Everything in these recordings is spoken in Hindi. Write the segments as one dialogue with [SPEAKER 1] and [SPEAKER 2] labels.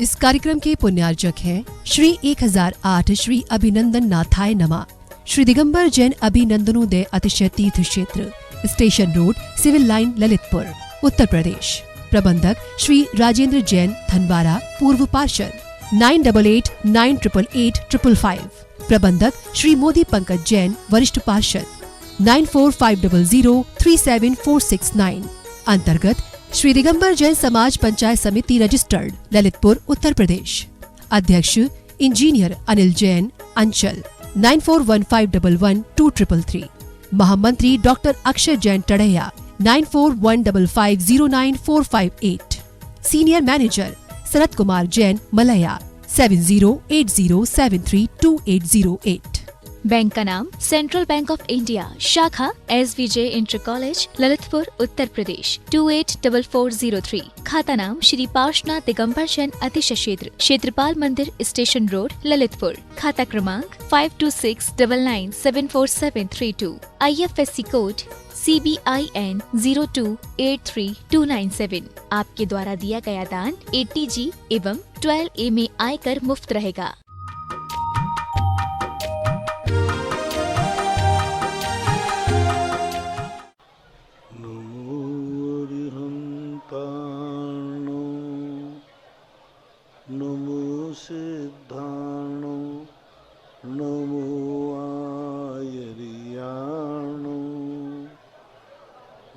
[SPEAKER 1] इस कार्यक्रम के पुण्यार्जक हैं श्री 1008 श्री अभिनंदन नाथाय नमः, श्री दिगंबर जैन अभिनंदनोदय अतिशय तीर्थ क्षेत्र, station road, civil line, Lalitpur, Uttar Pradesh. प्रबंधक श्री राजेंद्र जैन धनवारा, पूर्व पार्षद, 9889888555। प्रबंधक श्री मोदी पंकज जैन, वरिष्ठ पार्षद, 9450037469। अंतर्गत श्री दिगंबर जैन समाज पंचायत समिति रजिस्टर्ड, ललितपुर, उत्तर प्रदेश। अध्यक्ष इंजीनियर अनिल जैन, अंचल, 9415112333। महामंत्री doctor Akshay Jain Tadaiya, 9415509458। Senior manager Sharad Kumar Jain, Malaya, 7080732808।
[SPEAKER 2] Bank का नाम सेंट्रल बैंक ऑफ इंडिया, शाखा SVJ inter college, Lalitpur, Uttar Pradesh, 284403। खाता नाम श्री पार्श्वनाथ दिगंबर जैन अतिशय क्षेत्र, क्षेत्रपाल मंदिर, स्टेशन रोड, ललितपुर। खाता क्रमांक 5269974732। IFSC code CBIN 0283297। आपके द्वारा दिया गया दान ATG एवं 12A में आयकर मुफ्त रहेगा।
[SPEAKER 3] नमो सिद्धाणो, नमो आयर्याणो,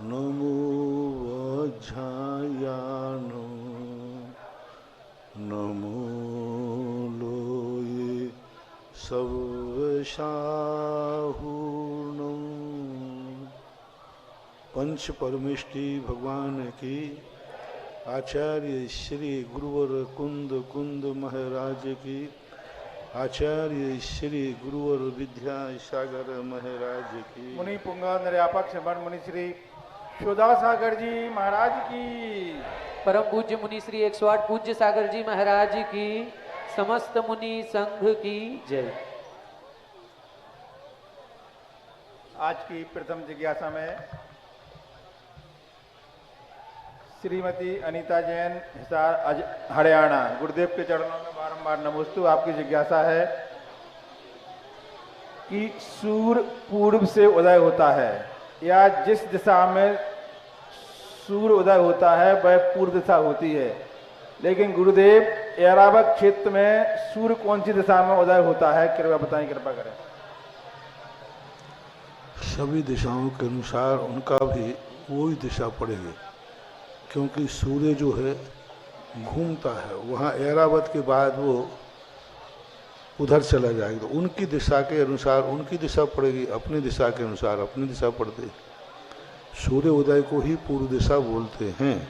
[SPEAKER 3] नमो वज्रायाणो, नमो लोये सर्वशाहुर्नो। पंच परमेष्टि भगवान की, आचार्य श्री गुरुवर कुंद महाराज की, आचार्य श्री गुरुवर विद्यासागर महाराज की,
[SPEAKER 4] मुनि पुंगा निर्यापक श्रवण मुनि श्री सुधासागर जी महाराज की,
[SPEAKER 5] परम पूज्य मुनि श्री 108 पूज्य सागर जी महाराज की, समस्त मुनि संघ की जय।
[SPEAKER 4] आज की प्रथम जिज्ञासा में श्रीमती अनीता जैन, हिसार, हरियाणा, गुरुदेव के चरणों में बारंबार नमोस्तु। आपकी जिज्ञासा है कि सूर्य पूर्व से उदय होता है या जिस दिशा में सूर्य उदय होता है वह पूर्व दिशा होती है, लेकिन गुरुदेव ऐरावत क्षेत्र में सूर्य कौन सी दिशा में उदय होता है, कृपया बताएं, कृपा करें।
[SPEAKER 3] सभी दिशाओं के अनुसार उनका भी वही दिशा पड़ेगी, क्योंकि सूर्य जो है घूमता है, वहाँ ऐरावत के बाद वो उधर चला जाएगा, तो उनकी दिशा के अनुसार उनकी दिशा पड़ेगी, अपनी दिशा के अनुसार अपनी दिशा पड़ती है। सूर्य उदय को ही पूर्व दिशा बोलते हैं।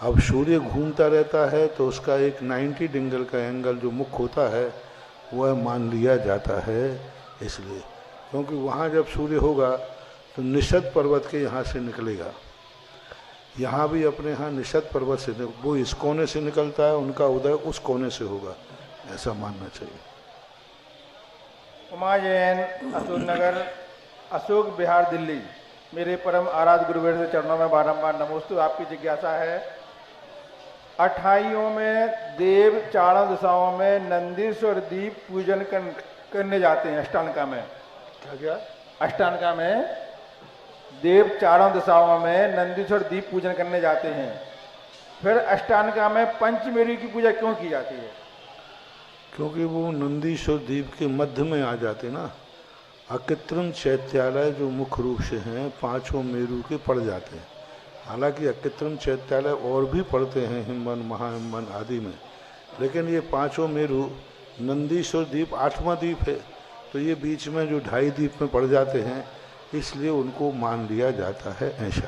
[SPEAKER 3] अब सूर्य घूमता रहता है तो उसका एक 90 डिग्री का एंगल जो मुख होता है वह मान लिया जाता है, इसलिए क्योंकि वहाँ जब सूर्य होगा तो निषद पर्वत के यहाँ से निकलेगा। यहाँ भी अपने यहाँ निषद पर्वत से वो इस कोने से निकलता है, उनका उदय उस कोने से होगा, ऐसा मानना चाहिए।
[SPEAKER 4] उमा जैन, अशोक नगर, अशोक विहार, दिल्ली। मेरे परम आराध्य गुरुवेद के चरणों में बारंबार नमोस्तु। आपकी जिज्ञासा है, 28 में देव चारों दिशाओं में नंदीश्वर दीप पूजन करने जाते हैं। अष्टांगा में क्या अष्टांगा में देव चारों दिशाओं में नंदीश्वर दीप पूजन करने जाते हैं, फिर अष्टांगा में पंचमेरु की पूजा क्यों की जाती है?
[SPEAKER 3] क्योंकि वो नंदीश्वर दीप के मध्य में आ जाते ना। अकृत्रिम चैत्यालय जो मुख्य रूप से हैं पांचों मेरु के पड़ जाते हैं। हालांकि अकृत्रिम चैत्यालय और भी पड़ते हैं हिमवन, महाहिमवन आदि में, लेकिन ये पांचों मेरु, नंदीश्वर दीप 8वां दीप है, तो ये बीच में जो 2.5 दीप में पड़ जाते हैं, इसलिए उनको मान लिया जाता है ऐसा।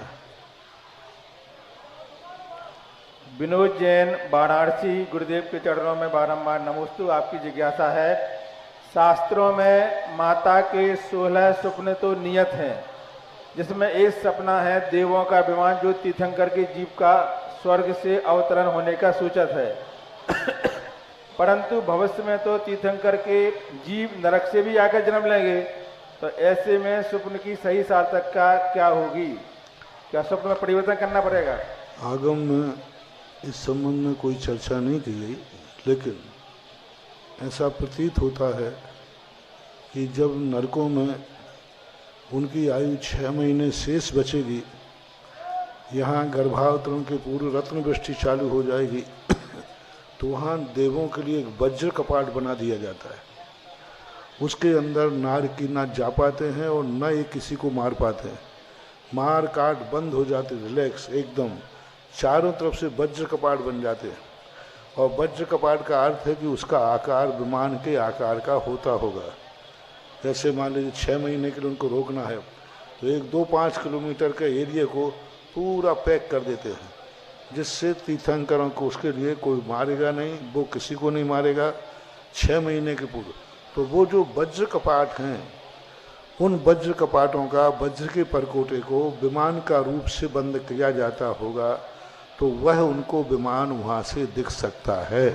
[SPEAKER 4] विनोद जैन, वाराणसी, गुरुदेव के चरणों में बारंबार नमोस्तु। आपकी जिज्ञासा है, शास्त्रों में माता के 16 स्वप्न तो नियत हैं, जिसमें एक सपना है देवों का विमान जो तीर्थंकर के जीव का स्वर्ग से अवतरण होने का सूचक है, परंतु भविष्य में तो तीर्थंकर के जीव नरक से भी आकर जन्म लेंगे, तो ऐसे में स्वप्न की सही सार्थकता क्या होगी? क्या स्वप्न में परिवर्तन करना पड़ेगा?
[SPEAKER 3] आगम में इस संबंध में कोई चर्चा नहीं की गई, लेकिन ऐसा प्रतीत होता है कि जब नरकों में उनकी आयु 6 महीने शेष बचेगी, यहाँ गर्भावतरण के पूर्व रत्न वृष्टि चालू हो जाएगी, तो वहाँ देवों के लिए एक वज्र कपाट बना दिया जाता है। उसके अंदर नार की ना जा पाते हैं और न ये किसी को मार पाते हैं। मार काट बंद हो जाते, रिलैक्स एकदम, चारों तरफ से वज्र कपाट बन जाते हैं। और वज्र कपाट का अर्थ है कि उसका आकार विमान के आकार का होता होगा। जैसे मान लीजिए 6 महीने के लिए उनको रोकना है, तो 1-2-5 किलोमीटर के एरिया को पूरा पैक कर देते हैं, जिससे तीर्थंकरों को उसके लिए कोई मारेगा नहीं, वो किसी को नहीं मारेगा 6 महीने के पूर्व। तो वो जो वज्र कपाट हैं, उन वज्र कपाटों का वज्र के परकोटे को विमान का रूप से बंद किया जाता होगा, तो वह उनको विमान वहाँ से दिख सकता है।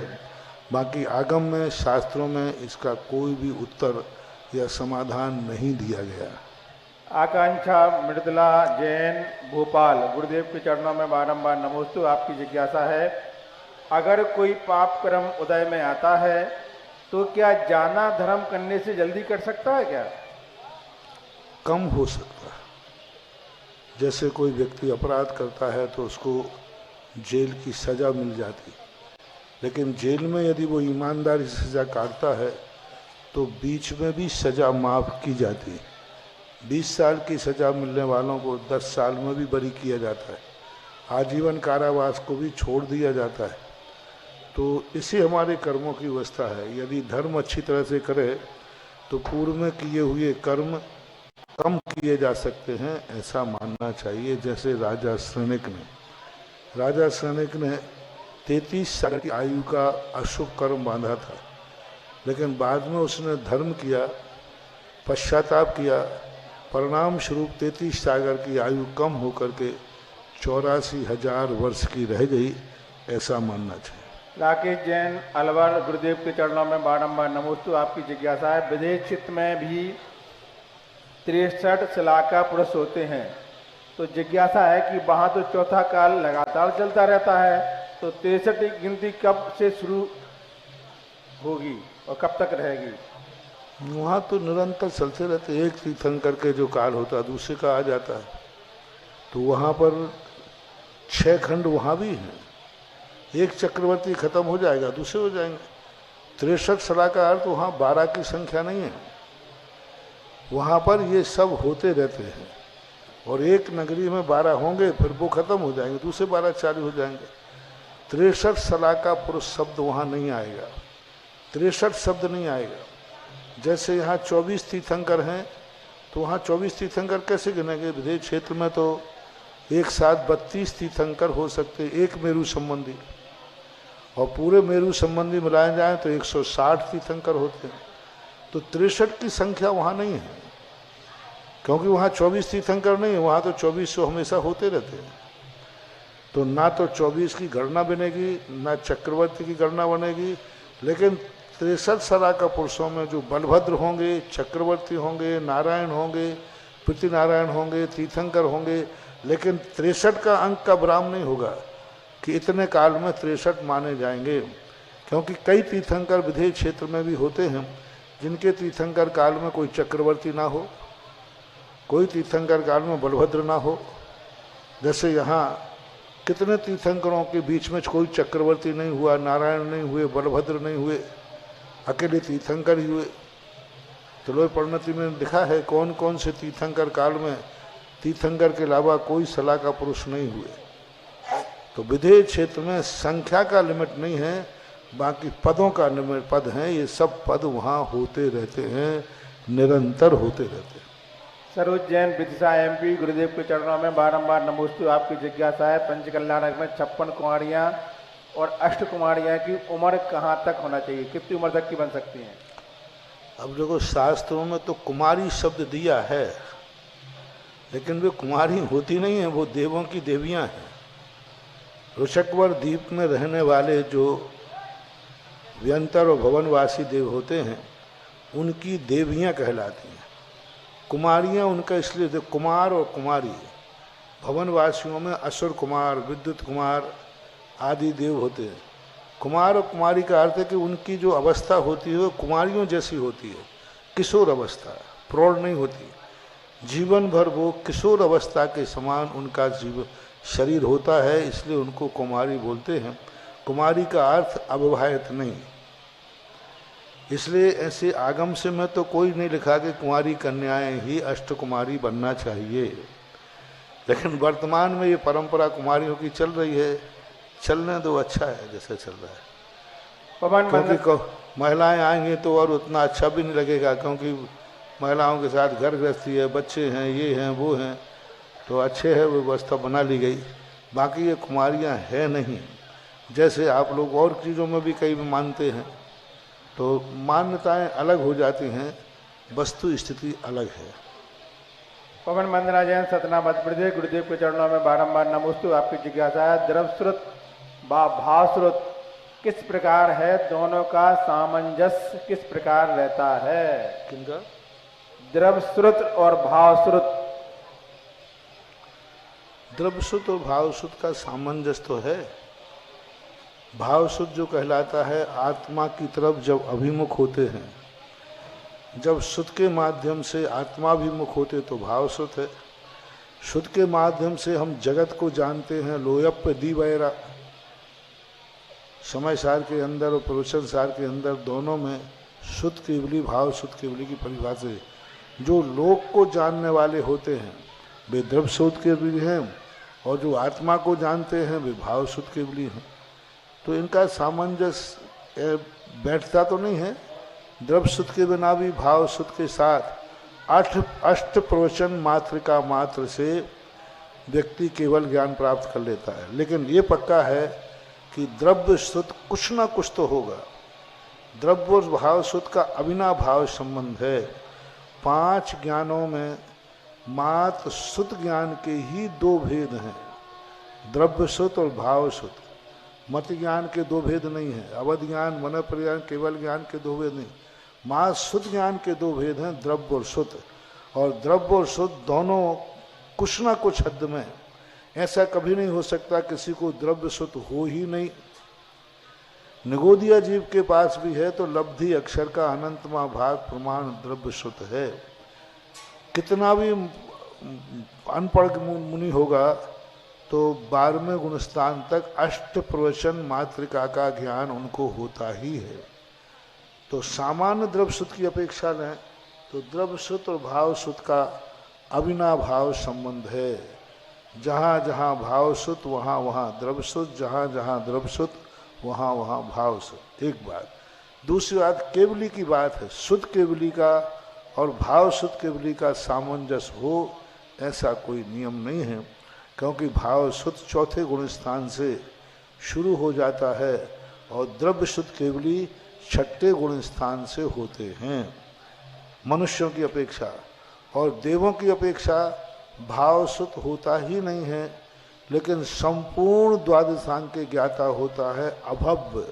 [SPEAKER 3] बाकी आगम में, शास्त्रों में इसका कोई भी उत्तर या समाधान नहीं दिया गया।
[SPEAKER 4] आकांक्षा मृदुला जैन भोपाल, गुरुदेव के चरणों में बारंबार नमोस्तु। आपकी जिज्ञासा है, अगर कोई पाप कर्म उदय में आता है तो क्या जाना धर्म करने से जल्दी कर सकता है क्या?
[SPEAKER 3] कम हो सकता है। जैसे कोई व्यक्ति अपराध करता है तो उसको जेल की सज़ा मिल जाती, लेकिन जेल में यदि वो ईमानदारी से सज़ा काटता है तो बीच में भी सज़ा माफ़ की जाती है। 20 साल की सज़ा मिलने वालों को 10 साल में भी बरी किया जाता है, आजीवन कारावास को भी छोड़ दिया जाता है। तो इसी हमारे कर्मों की व्यवस्था है। यदि धर्म अच्छी तरह से करे तो पूर्व में किए हुए कर्म कम किए जा सकते हैं, ऐसा मानना चाहिए। जैसे राजा श्रनिक ने 33 साल की आयु का अशुभ कर्म बांधा था, लेकिन बाद में उसने धर्म किया, पश्चाताप किया, परिणाम स्वरूप 33 सागर की आयु कम होकर के 84,000 वर्ष की रह गई, ऐसा मानना चाहिए।
[SPEAKER 4] राकेश जैन अलवर, गुरुदेव के चरणों में बारंबार नमोस्तु। आपकी जिज्ञासा है, विदेश चित्त में भी 63 शलाका पुरुष होते हैं, तो जिज्ञासा है कि वहाँ तो चौथा काल लगातार चलता रहता है, तो 63 की गिनती कब से शुरू होगी और कब तक रहेगी?
[SPEAKER 3] वहाँ तो निरंतर चलते रहते। एक तीर्थंकर के जो काल होता है दूसरे का आ जाता है, तो वहाँ पर 6 खंड वहाँ भी हैं। एक चक्रवर्ती खत्म हो जाएगा, दूसरे हो जाएंगे। 63 सला का अर्थ वहाँ 12 की संख्या नहीं है, वहाँ पर ये सब होते रहते हैं। और एक नगरी में 12 होंगे, फिर वो खत्म हो जाएंगे, दूसरे 12 चालू हो जाएंगे। 63 सला का पुरुष शब्द वहाँ नहीं आएगा, 63 शब्द नहीं आएगा। जैसे यहाँ 24 तीर्थंकर हैं, तो वहाँ 24 तीर्थंकर कैसे गिनेंगे? विदेश क्षेत्र में तो एक साथ 32 तीर्थंकर हो सकते, एक मेरु संबंधी, और पूरे मेरु संबंधी मिलाए जाएं तो 160 तीर्थंकर होते हैं। तो 63 की संख्या वहाँ नहीं है, क्योंकि वहाँ 24 तीर्थंकर नहीं है, वहाँ तो 2400 हमेशा होते रहते हैं। तो ना तो 24 की गणना बनेगी, ना चक्रवर्ती की गणना बनेगी। लेकिन 63 सला का पुरुषों में जो बलभद्र होंगे, चक्रवर्ती होंगे, नारायण होंगे, पृथ्वीनारायण होंगे, तीर्थंकर होंगे, लेकिन 63 का अंक का भ्राम नहीं होगा कि इतने काल में 63 माने जाएंगे, क्योंकि कई तीर्थंकर विदेश क्षेत्र में भी होते हैं जिनके तीर्थंकर काल में कोई चक्रवर्ती ना हो, कोई तीर्थंकर काल में बलभद्र ना हो। जैसे यहाँ कितने तीर्थंकरों के बीच में कोई चक्रवर्ती नहीं हुआ, नारायण नहीं हुए, बलभद्र नहीं हुए, अकेले तीर्थंकर ही हुए। तुलोय परिणति में लिखा है कौन कौन से तीर्थंकर काल में तीर्थंकर के अलावा कोई सला का पुरुष नहीं हुए। तो विदेश क्षेत्र में संख्या का लिमिट नहीं है, बाकी पदों का लिमिट पद हैं। ये सब पद वहाँ होते रहते हैं, निरंतर होते रहते हैं।
[SPEAKER 4] सरोज जैन विदिशा MP, गुरुदेव के चरणों में बारंबार नमोस्तु। आपकी जिज्ञासा है, पंचकल्याणक में 56 कुमारियाँ और 8 कुमारियाँ की उम्र कहाँ तक होना चाहिए, कितनी उम्र तक की बन सकती हैं?
[SPEAKER 3] अब देखो, शास्त्रों में तो कुमारी शब्द दिया है, लेकिन वे कुमारी होती नहीं है, वो देवों की देवियां हैं। ऋषकवर द्वीप में रहने वाले जो व्यंतर और भवनवासी देव होते हैं, उनकी देवियां कहलाती हैं। कुमारियां उनका इसलिए कुमार और कुमारी, भवनवासियों में असुर कुमार, विद्युत कुमार आदि देव होते हैं। कुमार और कुमारी का अर्थ है कि उनकी जो अवस्था होती है वो कुमारियों जैसी होती है, किशोर अवस्था, प्रौढ़ नहीं होती। जीवन भर वो किशोर अवस्था के समान उनका जीवन शरीर होता है, इसलिए उनको कुमारी बोलते हैं। कुमारी का अर्थ अविवाहित नहीं, इसलिए ऐसे आगम से में तो कोई नहीं लिखा कि कुंवारी कन्याएं ही अष्टकुमारी बनना चाहिए, लेकिन वर्तमान में ये परंपरा कुमारियों की चल रही है। चलने दो, अच्छा है जैसे चल रहा है। क्योंकि महिलाएं आएंगी तो और उतना अच्छा भी नहीं लगेगा, क्योंकि महिलाओं के साथ घर गृहस्थी है, बच्चे हैं, ये हैं वो हैं, तो अच्छे है वो व्यवस्था बना ली गई। बाकी ये कुमारियां है नहीं, जैसे आप लोग और चीज़ों में भी कई मानते हैं, तो मान्यताएं अलग हो जाती हैं, वस्तु स्थिति अलग है।
[SPEAKER 4] पवन वंदना जैन सतना मध्य प्रदेश। गुरुदेव के चरणों में बारंबार नमोस्तु। आपकी जिज्ञासा है द्रवश्रुत भावश्रुत किस प्रकार है, दोनों का सामंजस्य किस प्रकार रहता है?
[SPEAKER 3] किनका?
[SPEAKER 4] द्रवश्रुत और भावश्रुत।
[SPEAKER 3] द्रवश्रुत और भावश्रुत का सामंजस्य तो है। भावश्रुत जो कहलाता है आत्मा की तरफ जब अभिमुख होते हैं, जब शुद्ध के माध्यम से आत्माभिमुख होते तो भावश्रुत है। शुद्ध के माध्यम से हम जगत को जानते हैं, लोयप्य दीवैरा, समय सार के अंदर और प्रवचन सार के अंदर दोनों में शुद्ध केवली भाव शुद्ध केवली की परिभाषा है। जो लोक को जानने वाले होते हैं वे द्रव्य शुद्ध केवली हैं, और जो आत्मा को जानते हैं वे भाव शुद्ध केवली हैं। तो इनका सामंजस्य बैठता तो नहीं है। द्रव्य शुद्ध के बिना भी भाव शुद्ध के साथ अष्ट प्रवचन मात्र का मात्र से व्यक्ति केवल ज्ञान प्राप्त कर लेता है। लेकिन ये पक्का है कि द्रव्य शुद्ध कुछ ना कुछ तो होगा। द्रव्य और भाव शुद्ध का अविनाभाव संबंध है। 5 ज्ञानों में मात्र शुद्ध ज्ञान के ही 2 भेद हैं, द्रव्य शुद्ध और भाव शुद्ध। मत ज्ञान के 2 भेद नहीं है, अवध ज्ञान, मन प्रज्ञान, केवल ज्ञान के 2 भेद नहीं, मात्र शुद्ध ज्ञान के 2 भेद हैं, द्रव्य और शुद्ध। और द्रव्य और शुद्ध दोनों कुछ ना कुछ हद में, ऐसा कभी नहीं हो सकता किसी को द्रव्य शुद्ध हो ही नहीं। निगोदिया जीव के पास भी है तो लब्धि अक्षर का अनंतमा भाग प्रमाण द्रव्य शुद्ध है। कितना भी अनपढ़ मुनि होगा तो 12वें गुणस्थान तक अष्ट प्रवचन मातृका का ज्ञान उनको होता ही है। तो सामान्य द्रव्य शुद्ध की अपेक्षा लें तो द्रव्य शुद्ध और भाव शुद्ध का अविनाभाव संबंध है। जहाँ जहाँ भाव शुद्ध वहाँ वहाँ द्रव्य शुद्ध, जहाँ जहाँ द्रव्य शुद्ध वहाँ वहाँ भाव शुद्ध। एक बात। दूसरी बात केवली की बात है। शुद्ध केवली का और भाव शुद्ध केवली का सामंजस्य हो ऐसा कोई नियम नहीं है, क्योंकि भाव शुद्ध 4थे गुण स्थान से शुरू हो जाता है और द्रव्य शुद्ध केवली 6ठे गुण स्थान से होते हैं। मनुष्यों की अपेक्षा और देवों की अपेक्षा भाव शुद्ध होता ही नहीं है, लेकिन संपूर्ण द्वादशांग के ज्ञाता होता है अभव्य।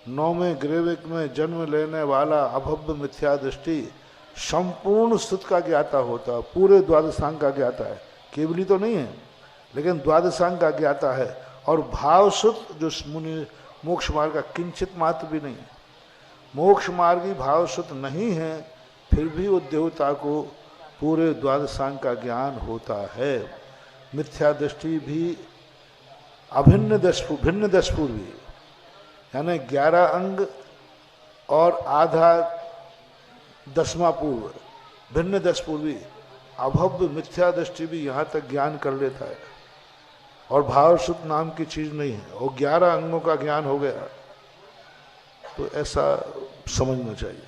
[SPEAKER 3] 9वें ग्रेविक में जन्म लेने वाला अभव्य मिथ्या दृष्टि संपूर्ण शुद्ध का ज्ञाता होता है, पूरे द्वादशांग का ज्ञाता है। केवली तो नहीं है लेकिन द्वादशांग का ज्ञाता है। और भाव शुद्ध जो मुनि मोक्ष मार्ग का किंचित मात्र भी नहीं है, मोक्ष मार्गी भाव शुद्ध नहीं है, फिर भी वो देवता को पूरे द्वादशांग का ज्ञान होता है। मिथ्या दृष्टि भी अभिन्न भिन्न दशपूर्वी, यानी 11 अंग और आधा 10वां पूर्व, भिन्न दशपूर्वी अभव्य मिथ्या दृष्टि भी यहाँ तक ज्ञान कर लेता है। और भाव शुद्ध नाम की चीज नहीं है, और 11 अंगों का ज्ञान हो गया, तो ऐसा समझना चाहिए।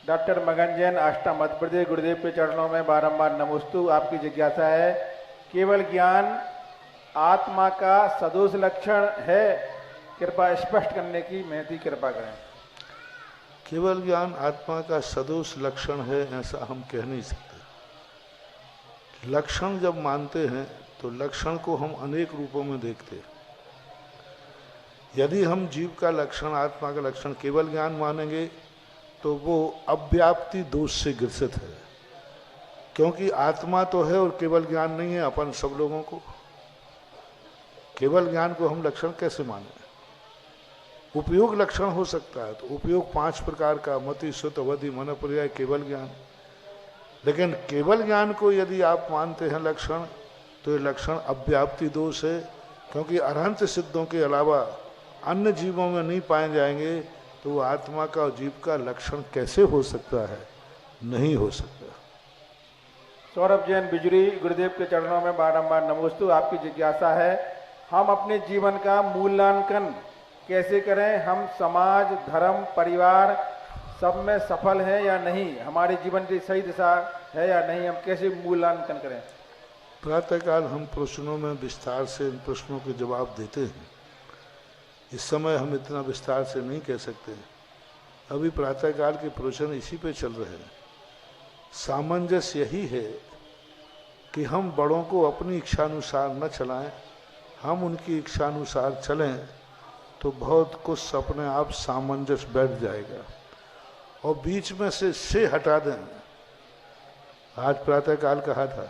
[SPEAKER 4] डॉक्टर मगन जैन आष्टा मध्य प्रदेश। गुरुदेव के चरणों में बारंबार नमोस्तु। आपकी जिज्ञासा है केवल ज्ञान आत्मा का सदोष लक्षण है, कृपा स्पष्ट करने की महती कृपा करें।
[SPEAKER 3] केवल ज्ञान आत्मा का सदोष लक्षण है ऐसा हम कह नहीं सकते। लक्षण जब मानते हैं तो लक्षण को हम अनेक रूपों में देखते हैं। यदि हम जीव का लक्षण आत्मा का लक्षण केवल ज्ञान मानेंगे तो वो अव्याप्ति दोष से ग्रसित है, क्योंकि आत्मा तो है और केवल ज्ञान नहीं है अपन सब लोगों को। केवल ज्ञान को हम लक्षण कैसे माने? उपयोग लक्षण हो सकता है, तो उपयोग 5 प्रकार का, मति, सुत, अवधि, मन, पर्याय, केवल ज्ञान। लेकिन केवल ज्ञान को यदि आप मानते हैं लक्षण, तो ये लक्षण अव्याप्ति दोष है, क्योंकि अरहंत सिद्धों के अलावा अन्य जीवों में नहीं पाए जाएंगे, तो वो आत्मा का और जीव का लक्षण कैसे हो सकता है? नहीं हो सकता।
[SPEAKER 4] सौरभ जैन बिजरी, गुरुदेव के चरणों में बारंबार नमोस्तु। आपकी जिज्ञासा है, हम अपने जीवन का मूल्यांकन कैसे करें? हम समाज, धर्म, परिवार सब में सफल है या नहीं? हमारे जीवन की सही दिशा है या नहीं? हम कैसे मूल्यांकन करें?
[SPEAKER 3] प्रातःकाल हम प्रश्नों में विस्तार से इन प्रश्नों के जवाब देते हैं। इस समय हम इतना विस्तार से नहीं कह सकते। अभी प्रातःकाल के प्रवचन इसी पे चल रहे हैं। सामंजस्य यही है कि हम बड़ों को अपनी इच्छानुसार न चलाएं, हम उनकी इच्छानुसार चलें, तो बहुत कुछ अपने आप सामंजस्य बैठ जाएगा। और बीच में से हटा दें। आज प्रातःकाल कहा था,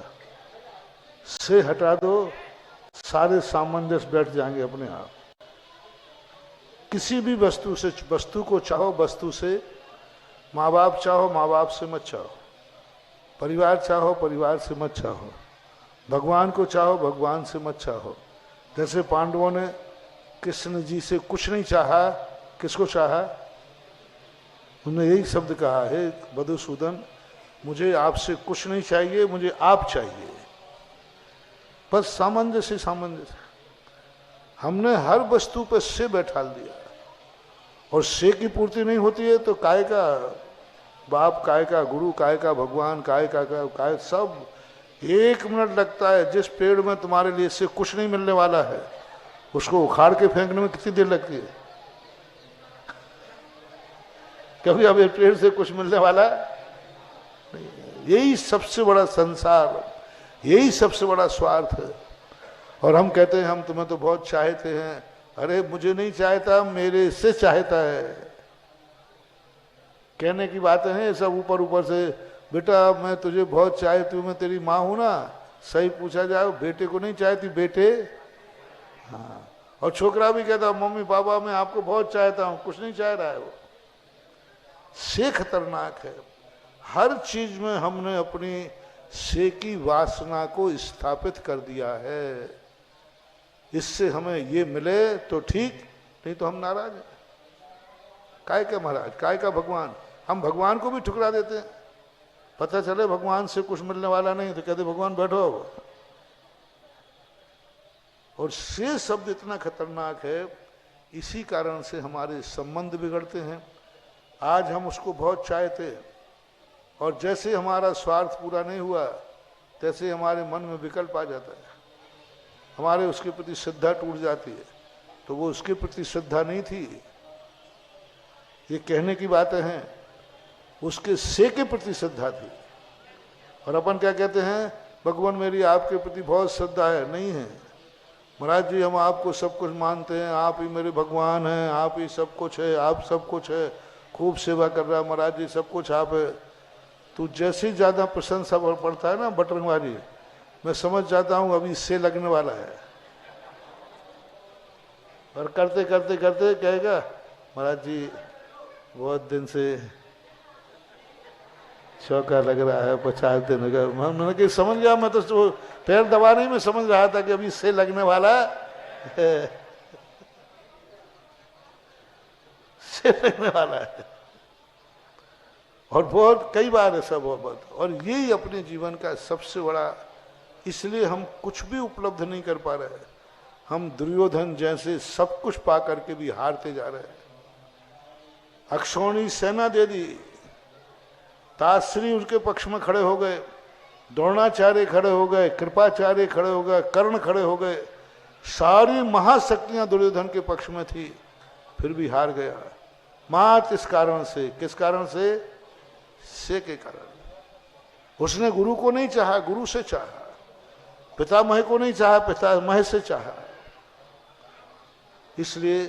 [SPEAKER 3] से हटा दो, सारे सामंजस्य बैठ जाएंगे अपने आप। किसी भी वस्तु से, वस्तु को चाहो वस्तु से, माँ बाप चाहो माँ बाप से मत चाहो, परिवार चाहो परिवार से मत चाहो, भगवान को चाहो भगवान से मत चाहो। जैसे पांडवों ने कृष्ण जी से कुछ नहीं चाहा, किसको चाहा? उन्होंने यही शब्द कहा है, मधुसूदन मुझे आपसे कुछ नहीं चाहिए, मुझे आप चाहिए। बस सामंजस्य सामंजस्य। हमने हर वस्तु पर से बैठा दिया, और से की पूर्ति नहीं होती है तो काय का बाप, काय का गुरु, काय का भगवान, काय का सब। 1 मिनट लगता है। जिस पेड़ में तुम्हारे लिए से कुछ नहीं मिलने वाला है, उसको उखाड़ के फेंकने में कितनी देर लगती है? कभी अब पेड़ से कुछ मिलने वाला नहीं। यही सबसे बड़ा संसार, यही सबसे बड़ा स्वार्थ है। और हम कहते हैं हम तुम्हें तो बहुत चाहते हैं। अरे मुझे नहीं चाहता, मेरे से चाहता है। कहने की बातें हैं सब ऊपर ऊपर से, बेटा मैं तुझे बहुत चाहती हूँ, मैं तेरी माँ हूं ना। सही पूछा जाए, बेटे को नहीं चाहती, बेटे। हाँ, और छोकरा भी कहता मम्मी पापा मैं आपको बहुत चाहता हूँ, कुछ नहीं चाह रहा है वो। से खतरनाक है। हर चीज में हमने अपनी से की वासना को स्थापित कर दिया है। इससे हमें ये मिले तो ठीक, नहीं तो हम नाराज हैं। काय का महाराज, काय का भगवान। हम भगवान को भी ठुकरा देते हैं। पता चले भगवान से कुछ मिलने वाला नहीं तो कहते भगवान बैठो। और से शब्द इतना खतरनाक है, इसी कारण से हमारे संबंध बिगड़ते हैं। आज हम उसको बहुत चाहते, और जैसे हमारा स्वार्थ पूरा नहीं हुआ, तैसे हमारे मन में विकल्प आ जाता है, हमारे उसके प्रति श्रद्धा टूट जाती है। तो वो उसके प्रति श्रद्धा नहीं थी, ये कहने की बातें हैं, उसके से के प्रति श्रद्धा थी। और अपन क्या कहते हैं, भगवान मेरी आपके प्रति बहुत श्रद्धा है। नहीं है महाराज जी, हम आपको सब कुछ मानते हैं, आप ही मेरे भगवान हैं, आप ही सब कुछ है, आप सब कुछ है, खूब सेवा कर रहा है महाराज जी, सब कुछ आप है। तो जैसे ही ज़्यादा प्रशंसा पड़ता है ना बटरंगबाजी, मैं समझ जाता हूँ अभी से लगने वाला है। और करते करते करते कहेगा महाराज जी बहुत दिन से चौका लग रहा है, 50 दिन हो गया। मैंने कहा समझ गया, मैं तो पैर दबाने में समझ रहा था कि अभी से लगने वाला है, से लगने वाला है। और बहुत कई बार ऐसा बहुत, और यही अपने जीवन का सबसे बड़ा, इसलिए हम कुछ भी उपलब्ध नहीं कर पा रहे। हम दुर्योधन जैसे सब कुछ पा करके भी हारते जा रहे हैं। अक्षौणी सेना दे दी, ताश्री उसके पक्ष में खड़े हो गए, द्रोणाचार्य खड़े हो गए, कृपाचार्य खड़े हो गए, कर्ण खड़े हो गए, सारी महाशक्तियां दुर्योधन के पक्ष में थी, फिर भी हार गया। मात्र इस कारण से, किस कारण से के कारण। उसने गुरु को नहीं चाहा, गुरु से चाहा। पितामह को नहीं चाहा, पितामह से चाहा। इसलिए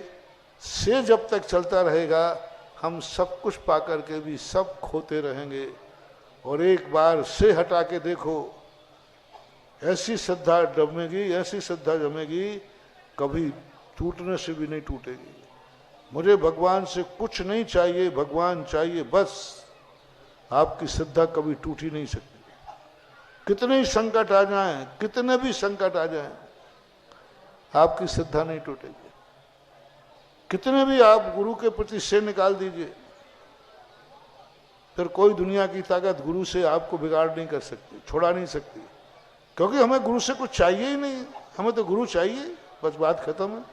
[SPEAKER 3] से जब तक चलता रहेगा, हम सब कुछ पाकर के भी सब खोते रहेंगे। और एक बार से हटा के देखो, ऐसी श्रद्धा जमेगी, ऐसी श्रद्धा जमेगी कभी टूटने से भी नहीं टूटेगी। मुझे भगवान से कुछ नहीं चाहिए, भगवान चाहिए बस। आपकी श्रद्धा कभी टूट ही नहीं सकती। कितने ही संकट आ जाएं, कितने भी संकट आ जाएं, आपकी श्रद्धा नहीं टूटेगी। कितने भी आप गुरु के प्रति से निकाल दीजिए, फिर कोई दुनिया की ताकत गुरु से आपको बिगाड़ नहीं कर सकती, छुड़ा नहीं सकती। क्योंकि हमें गुरु से कुछ चाहिए ही नहीं, हमें तो गुरु चाहिए बस, बात खत्म है।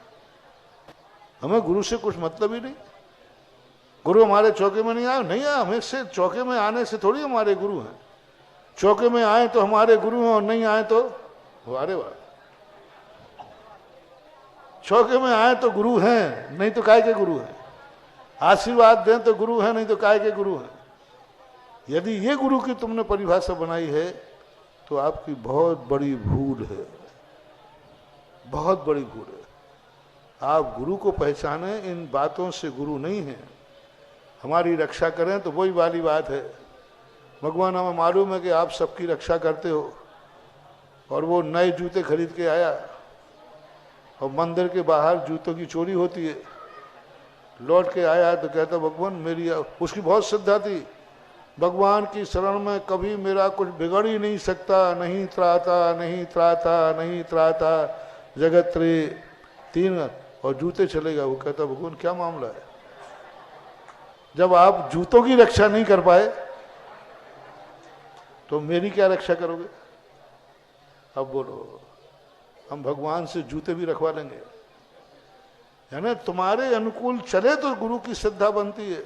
[SPEAKER 3] हमें गुरु से कुछ मतलब ही नहीं। गुरु हमारे चौके में नहीं आए, नहीं आए, हमें से चौके में आने से थोड़ी हमारे गुरु हैं। चौके में आए तो हमारे गुरु हैं और नहीं आए तो अरे वाह, चौके में आए तो गुरु हैं, नहीं तो काय के गुरु हैं। आशीर्वाद दें तो गुरु हैं, नहीं तो काय के गुरु हैं। यदि ये गुरु की तुमने परिभाषा बनाई है तो आपकी बहुत बड़ी भूल है, बहुत बड़ी भूल है। आप गुरु को पहचाने, इन बातों से गुरु नहीं है। हमारी रक्षा करें तो वही वाली बात है। भगवान हमें मालूम है कि आप सबकी रक्षा करते हो, और वो नए जूते खरीद के आया और मंदिर के बाहर जूतों की चोरी होती है। लौट के आया तो कहता भगवान मेरी, उसकी बहुत श्रद्धा थी, भगवान की शरण में कभी मेरा कुछ बिगड़ ही नहीं सकता। नहीं त्राता, नहीं त्राता, नहीं त्राता, जगत रे तीन, और जूते चलेगा। वो कहता भगवान क्या मामला है? जब आप जूतों की रक्षा नहीं कर पाए तो मेरी क्या रक्षा करोगे? अब बोलो, हम भगवान से जूते भी रखवा लेंगे। यानी तुम्हारे अनुकूल चले तो गुरु की श्रद्धा बनती है,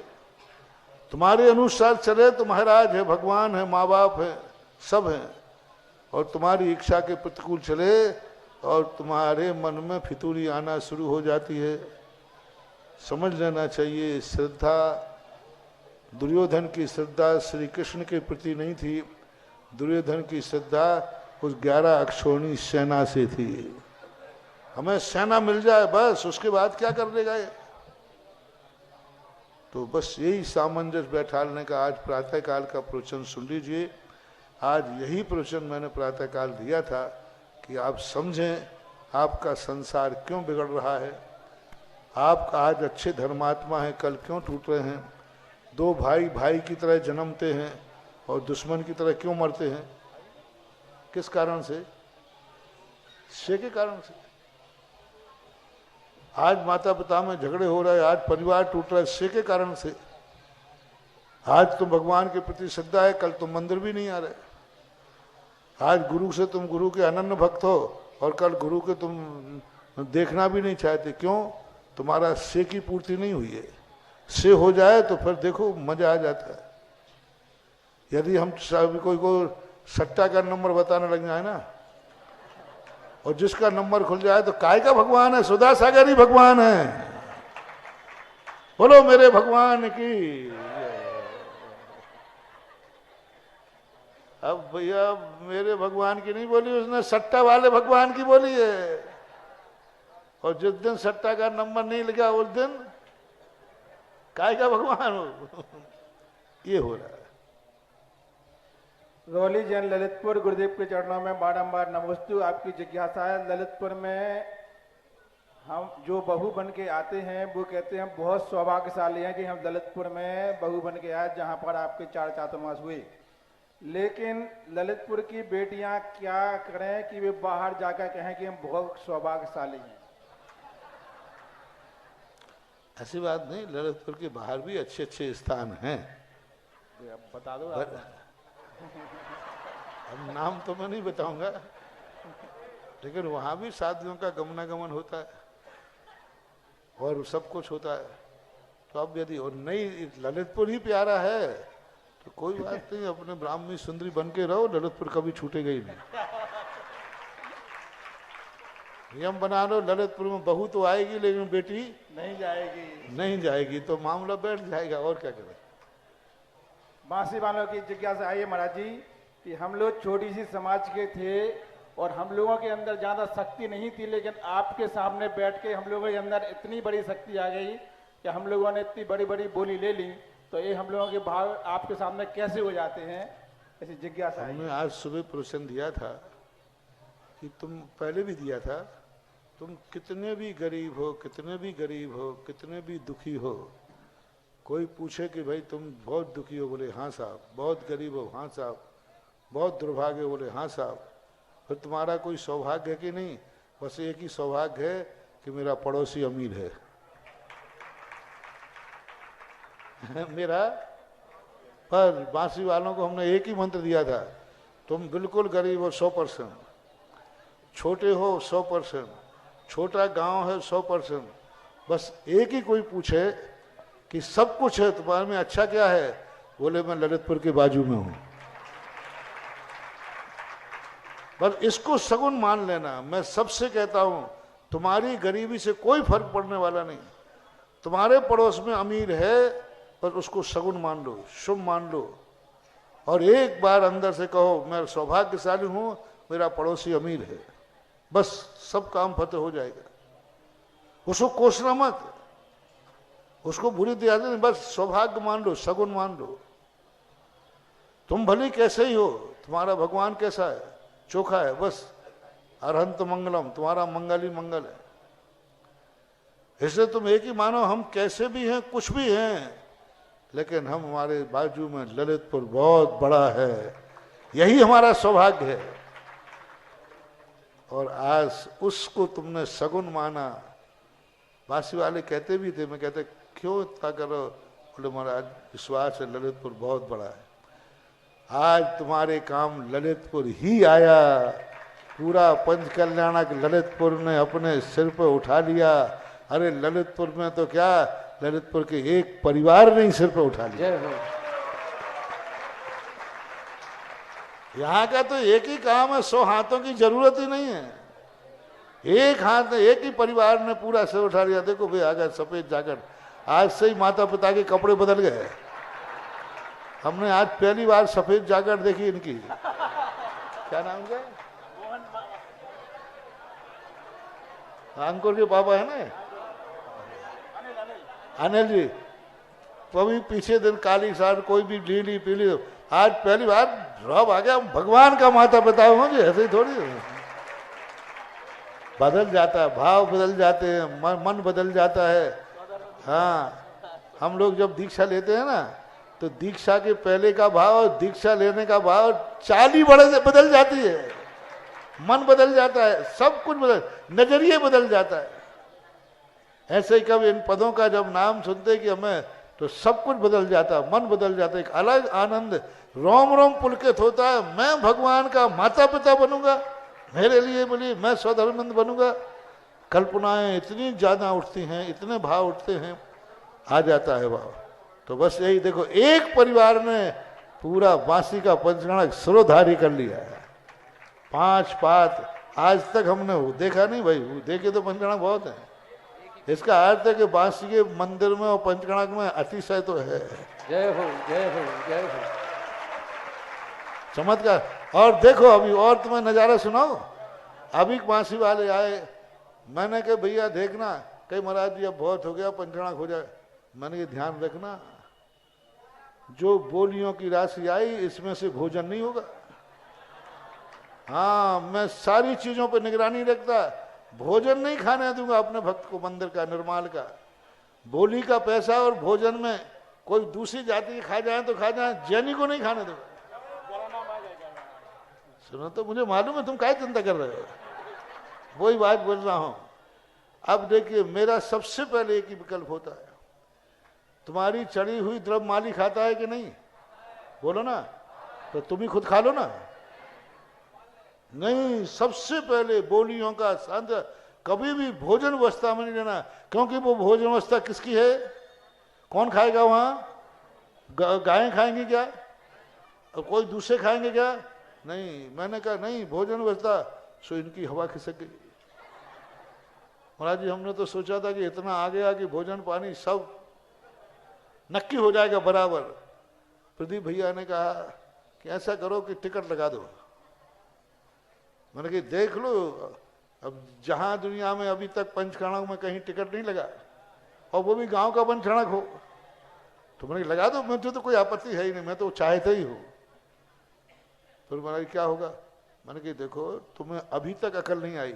[SPEAKER 3] तुम्हारे अनुसार चले तो महाराज है, भगवान है, माँ बाप है, सब हैं। और तुम्हारी इच्छा के प्रतिकूल चले और तुम्हारे मन में फितूरी आना शुरू हो जाती है। समझ लेना चाहिए, श्रद्धा, दुर्योधन की श्रद्धा श्री कृष्ण के प्रति नहीं थी, दुर्योधन की श्रद्धा उस 11 अक्षौणी सेना से थी। हमें सेना मिल जाए बस, उसके बाद क्या कर लेगा ये? तो बस यही सामंजस्य बैठाने का आज प्रातःकाल का प्रवचन सुन लीजिए। आज यही प्रवचन मैंने प्रातःकाल दिया था कि आप समझें आपका संसार क्यों बिगड़ रहा है। आप आज अच्छे धर्मात्मा हैं, कल क्यों टूट रहे हैं। दो भाई भाई की तरह जन्मते हैं और दुश्मन की तरह क्यों मरते हैं? किस कारण से? से के कारण से। आज माता पिता में झगड़े हो रहे, आज परिवार टूट रहा है, से के कारण से। आज तुम भगवान के प्रति श्रद्धा है, कल तुम मंदिर भी नहीं आ रहे। आज गुरु से तुम गुरु के अनन्य भक्त हो और कल गुरु के तुम देखना भी नहीं चाहते। क्यों? तुम्हारा से की पूर्ति नहीं हुई है। से हो जाए तो फिर देखो मजा आ जाता है। यदि हम कोई को सट्टा का नंबर बताने लग जाए ना, और जिसका नंबर खुल जाए तो काय का भगवान है? सुधा सागर ही भगवान है। बोलो मेरे भगवान की। अब भैया मेरे भगवान की नहीं बोली उसने, सट्टा वाले भगवान की बोली है। और जिस दिन सट्टा का नंबर नहीं लगा उस दिन काय का भगवान हो। ये हो रहा है।
[SPEAKER 4] रोली जैन ललितपुर, गुरुदेव के चरणों में बारंबार नमोस्तु। आपकी जिज्ञासा है, ललितपुर में हम जो बहू बन के आते हैं वो कहते हैं बहुत सौभाग्यशाली हैं कि हम ललितपुर में बहू बन के आए जहां पर आपके 4 चातुर्मास हुए। लेकिन ललितपुर की बेटियां क्या करें कि वे बाहर जाकर कहें कि हम बहुत सौभाग्यशाली हैं?
[SPEAKER 3] ऐसी बात नहीं, ललितपुर के बाहर भी अच्छे अच्छे स्थान हैं।
[SPEAKER 4] बता दो।
[SPEAKER 3] अब नाम तो मैं नहीं बताऊंगा, लेकिन वहां भी साधुओं का गमनागमन होता है और सब कुछ होता है। तो अब यदि और नहीं ललितपुर ही प्यारा है तो कोई बात नहीं, अपने ब्राह्मी सुंदरी बन के रहो, ललितपुर कभी छूटेगा ही नहीं। नियम बना लो, ललितपुर में बहू तो आएगी लेकिन बेटी
[SPEAKER 4] नहीं जाएगी,
[SPEAKER 3] नहीं जाएगी, तो मामला बैठ जाएगा। और क्या करें?
[SPEAKER 4] बांसी वालों की जिज्ञासा आई है महाराज जी कि हम लोग छोटी सी समाज के थे और हम लोगों के अंदर ज्यादा शक्ति नहीं थी, लेकिन आपके सामने बैठ के हम लोगों के अंदर इतनी बड़ी शक्ति आ गई कि हम लोगों ने इतनी बड़ी बड़ी बोली ले ली, तो ये हम लोगों के भाव आपके सामने कैसे हो जाते हैं, ऐसी जिज्ञासा।
[SPEAKER 3] हमने आज सुबह प्रवचन दिया था कि तुम पहले भी दिया था तुम कितने भी गरीब हो, कितने भी गरीब हो, कितने भी दुखी हो, कोई पूछे कि भाई तुम बहुत दुखी हो, बोले हाँ साहब, बहुत गरीब हो, हाँ साहब, बहुत दुर्भाग्य हो, बोले हाँ साहब, फिर तुम्हारा कोई सौभाग्य है कि नहीं? बस एक ही सौभाग्य है कि मेरा पड़ोसी अमीर है। मेरा, पर बांसी वालों को हमने एक ही मंत्र दिया था, तुम बिल्कुल गरीब हो 100%, छोटे हो 100%, छोटा गांव है 100%, बस एक ही कोई पूछे कि सब कुछ है तुम्हारे में, अच्छा क्या है? बोले मैं ललितपुर के बाजू में हूं। बस इसको सगुन मान लेना। मैं सबसे कहता हूं, तुम्हारी गरीबी से कोई फर्क पड़ने वाला नहीं। तुम्हारे पड़ोस में अमीर है, पर उसको सगुन मान लो, शुभ मान लो, और एक बार अंदर से कहो मैं सौभाग्यशाली हूं, मेरा पड़ोसी अमीर है, बस सब काम फतेह हो जाएगा। उसको कोसना मत, उसको बुरी दिया नहीं, बस सौभाग्य मान लो, सगुन मान लो। तुम भले कैसे ही हो, तुम्हारा भगवान कैसा है, चोखा है, बस अरहंत मंगलम, तुम्हारा मंगल ही मंगल है। इसलिए तुम एक ही मानो, हम कैसे भी हैं, कुछ भी हैं, लेकिन हम, हमारे बाजू में ललितपुर बहुत बड़ा है, यही हमारा सौभाग्य है। और आज उसको तुमने सगुन माना। बांसी वाले कहते भी थे, मैं कहते क्यों इतना करो? बोले महाराज विश्वास है, ललितपुर बहुत बड़ा है। आज तुम्हारे काम ललितपुर ही आया, पूरा पंच कल्याणक ललितपुर ने अपने सिर पर उठा लिया। अरे ललितपुर में तो क्या, ललितपुर के एक परिवार ने ही सिर पर उठा लिया। यहाँ का तो एक ही काम है, 100 हाथों की जरूरत ही नहीं है। एक हाथ, एक ही परिवार ने पूरा सिर उठा लिया। देखो भाई आ गया सफेद जैकेट, आज से ही माता पिता के कपड़े बदल गए। हमने आज पहली बार सफेद जैकेट देखी इनकी। क्या नाम है? अंकुर के पापा है ना, अनिल जी। तो अभी पीछे दिन काली साड़, कोई भी नीली पीली, आज पहली बार रब आ गया। भगवान का माता पिता होंगे, ऐसे ही थोड़ी बदल जाता है, भाव बदल जाते हैं, मन बदल जाता है। हाँ, हम लोग जब दीक्षा लेते हैं ना, तो दीक्षा के पहले का भाव और दीक्षा लेने का भाव 40 बदल जाती है। मन बदल जाता है, सब कुछ बदल, नजरिए बदल जाता है। ऐसे ही कभी इन पदों का जब नाम सुनते कि हमें, तो सब कुछ बदल जाता है, मन बदल जाता है, एक अलग आनंद रोम रोम पुलकित होता है। मैं भगवान का माता पिता बनूंगा, मेरे लिए बोली मैं स्वधर्मंद बनूंगा। कल्पनाएं इतनी ज्यादा उठती हैं, इतने भाव उठते हैं, आ जाता है भाव। तो बस यही देखो, एक परिवार ने पूरा बांसी का पंचगणक सिरोधारी कर लिया है। 5 पात आज तक हमने देखा नहीं भाई, देखे तो पंचगणक बहुत है। इसका अर्थ है कि बांसी के मंदिर में और पंचगणक में अतिशय तो है।
[SPEAKER 5] जय हो, जय हो, जय हो।
[SPEAKER 3] चमत्कार। और देखो अभी, और तुम्हें नजारा सुनाओ। अभी बांसी वाले आए, मैंने कहा भैया देखना, कहीं महाराज जी अब बहुत हो गया, पंचगणक हो जाए। मैंने ये ध्यान रखना, जो बोलियों की राशि आई इसमें से भोजन नहीं होगा। हाँ, मैं सारी चीजों पर निगरानी रखता, भोजन नहीं खाने दूंगा अपने भक्त को, मंदिर का, निर्माल का। बोली का पैसा और भोजन में कोई दूसरी जाति खा जाए तो खा जाए, जैनी को नहीं खाने दूंगा। सुनो तो, मुझे मालूम है तुम काय चिंता कर रहे हो, वही बात बोल रहा हूं। अब देखिए, मेरा सबसे पहले एक ही विकल्प होता है, तुम्हारी चढ़ी हुई द्रव्य माली खाता है कि नहीं? बोलो ना, तो तुम ही खुद खा लो ना। नहीं, सबसे पहले बोलियों का शांत, कभी भी भोजन अवस्था में नहीं लेना, क्योंकि वो भोजन अवस्था किसकी है? कौन खाएगा वहां? गायें खाएंगी क्या? और कोई दूसरे खाएंगे क्या? नहीं। मैंने कहा नहीं, भोजन अवस्था सो इनकी हवा खिसक गई। महाराज जी, हमने तो सोचा था कि इतना आ गया कि भोजन पानी सब नक्की हो जाएगा बराबर। प्रदीप भैया ने कहा कि ऐसा करो कि टिकट लगा दो। मैंने कहा देख लो, अब जहां दुनिया में अभी तक पंचकणक में कहीं टिकट नहीं लगा, और वो भी गांव का पंचकणक हो, तो मैंने लगा दो, मुझे तो कोई आपत्ति है ही नहीं, मैं तो चाहता ही हूं। फिर मैंने क्या होगा? मैंने कहा देखो, तुम्हें अभी तक अकल नहीं आई,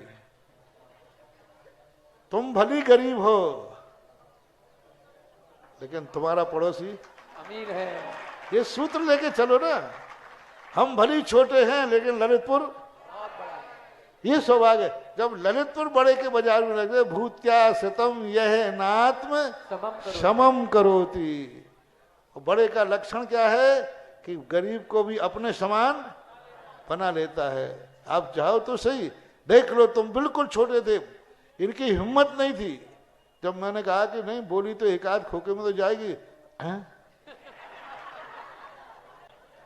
[SPEAKER 3] तुम भली गरीब हो लेकिन तुम्हारा पड़ोसी
[SPEAKER 5] अमीर है।
[SPEAKER 3] ये सूत्र लेके चलो ना। हम भली छोटे हैं लेकिन ललितपुर
[SPEAKER 5] बहुत बड़ा है।
[SPEAKER 3] ये सौभाग्य है। जब ललितपुर बड़े के बाजार में लगे भूत्या शतम यह नात्म समम करोति। बड़े का लक्षण क्या है कि गरीब को भी अपने समान बना लेता है। आप चाहो तो सही, देख लो तुम बिल्कुल छोटे थे, इनकी हिम्मत नहीं थी। जब मैंने कहा कि नहीं बोली तो एक आध खोखे में तो जाएगी, हैं?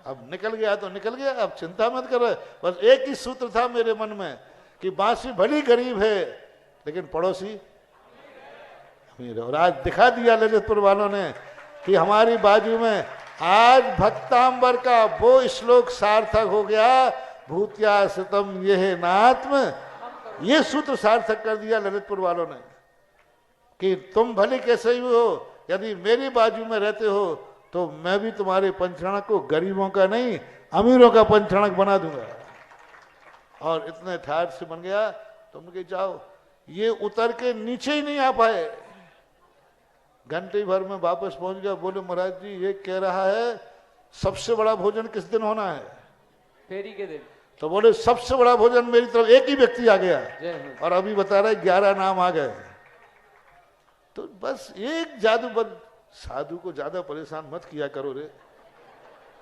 [SPEAKER 3] अब निकल गया तो निकल गया, अब चिंता मत करो। बस एक ही सूत्र था मेरे मन में कि बांसी भली गरीब है लेकिन पड़ोसी अमीर है। और आज दिखा दिया ललितपुर वालों ने कि हमारी बाजू में आज भक्तांबर का वो श्लोक सार्थक हो गया। भूत्या शतम यह नात्म, ये सूत्र सार्थक कर दिया ललितपुर वालों ने कि तुम भले कैसे ही हो, यदि मेरी बाजू में रहते हो तो मैं भी तुम्हारे पंचरणक को गरीबों का नहीं अमीरों का पंचरणक बना दूंगा। और इतने ठाट से बन गया। तुम के जाओ, ये उतर के नीचे ही नहीं आ पाए। घंटे भर में वापस पहुंच गया। बोले महाराज जी ये कह रहा है सबसे बड़ा भोजन किस दिन होना है?
[SPEAKER 5] फेरी के दिन।
[SPEAKER 3] तो बोले सबसे बड़ा भोजन मेरी तरफ एक ही व्यक्ति आ गया और अभी बता रहे 11 नाम आ गए। तो बस एक जादूबद साधु को ज्यादा परेशान मत किया करो रे।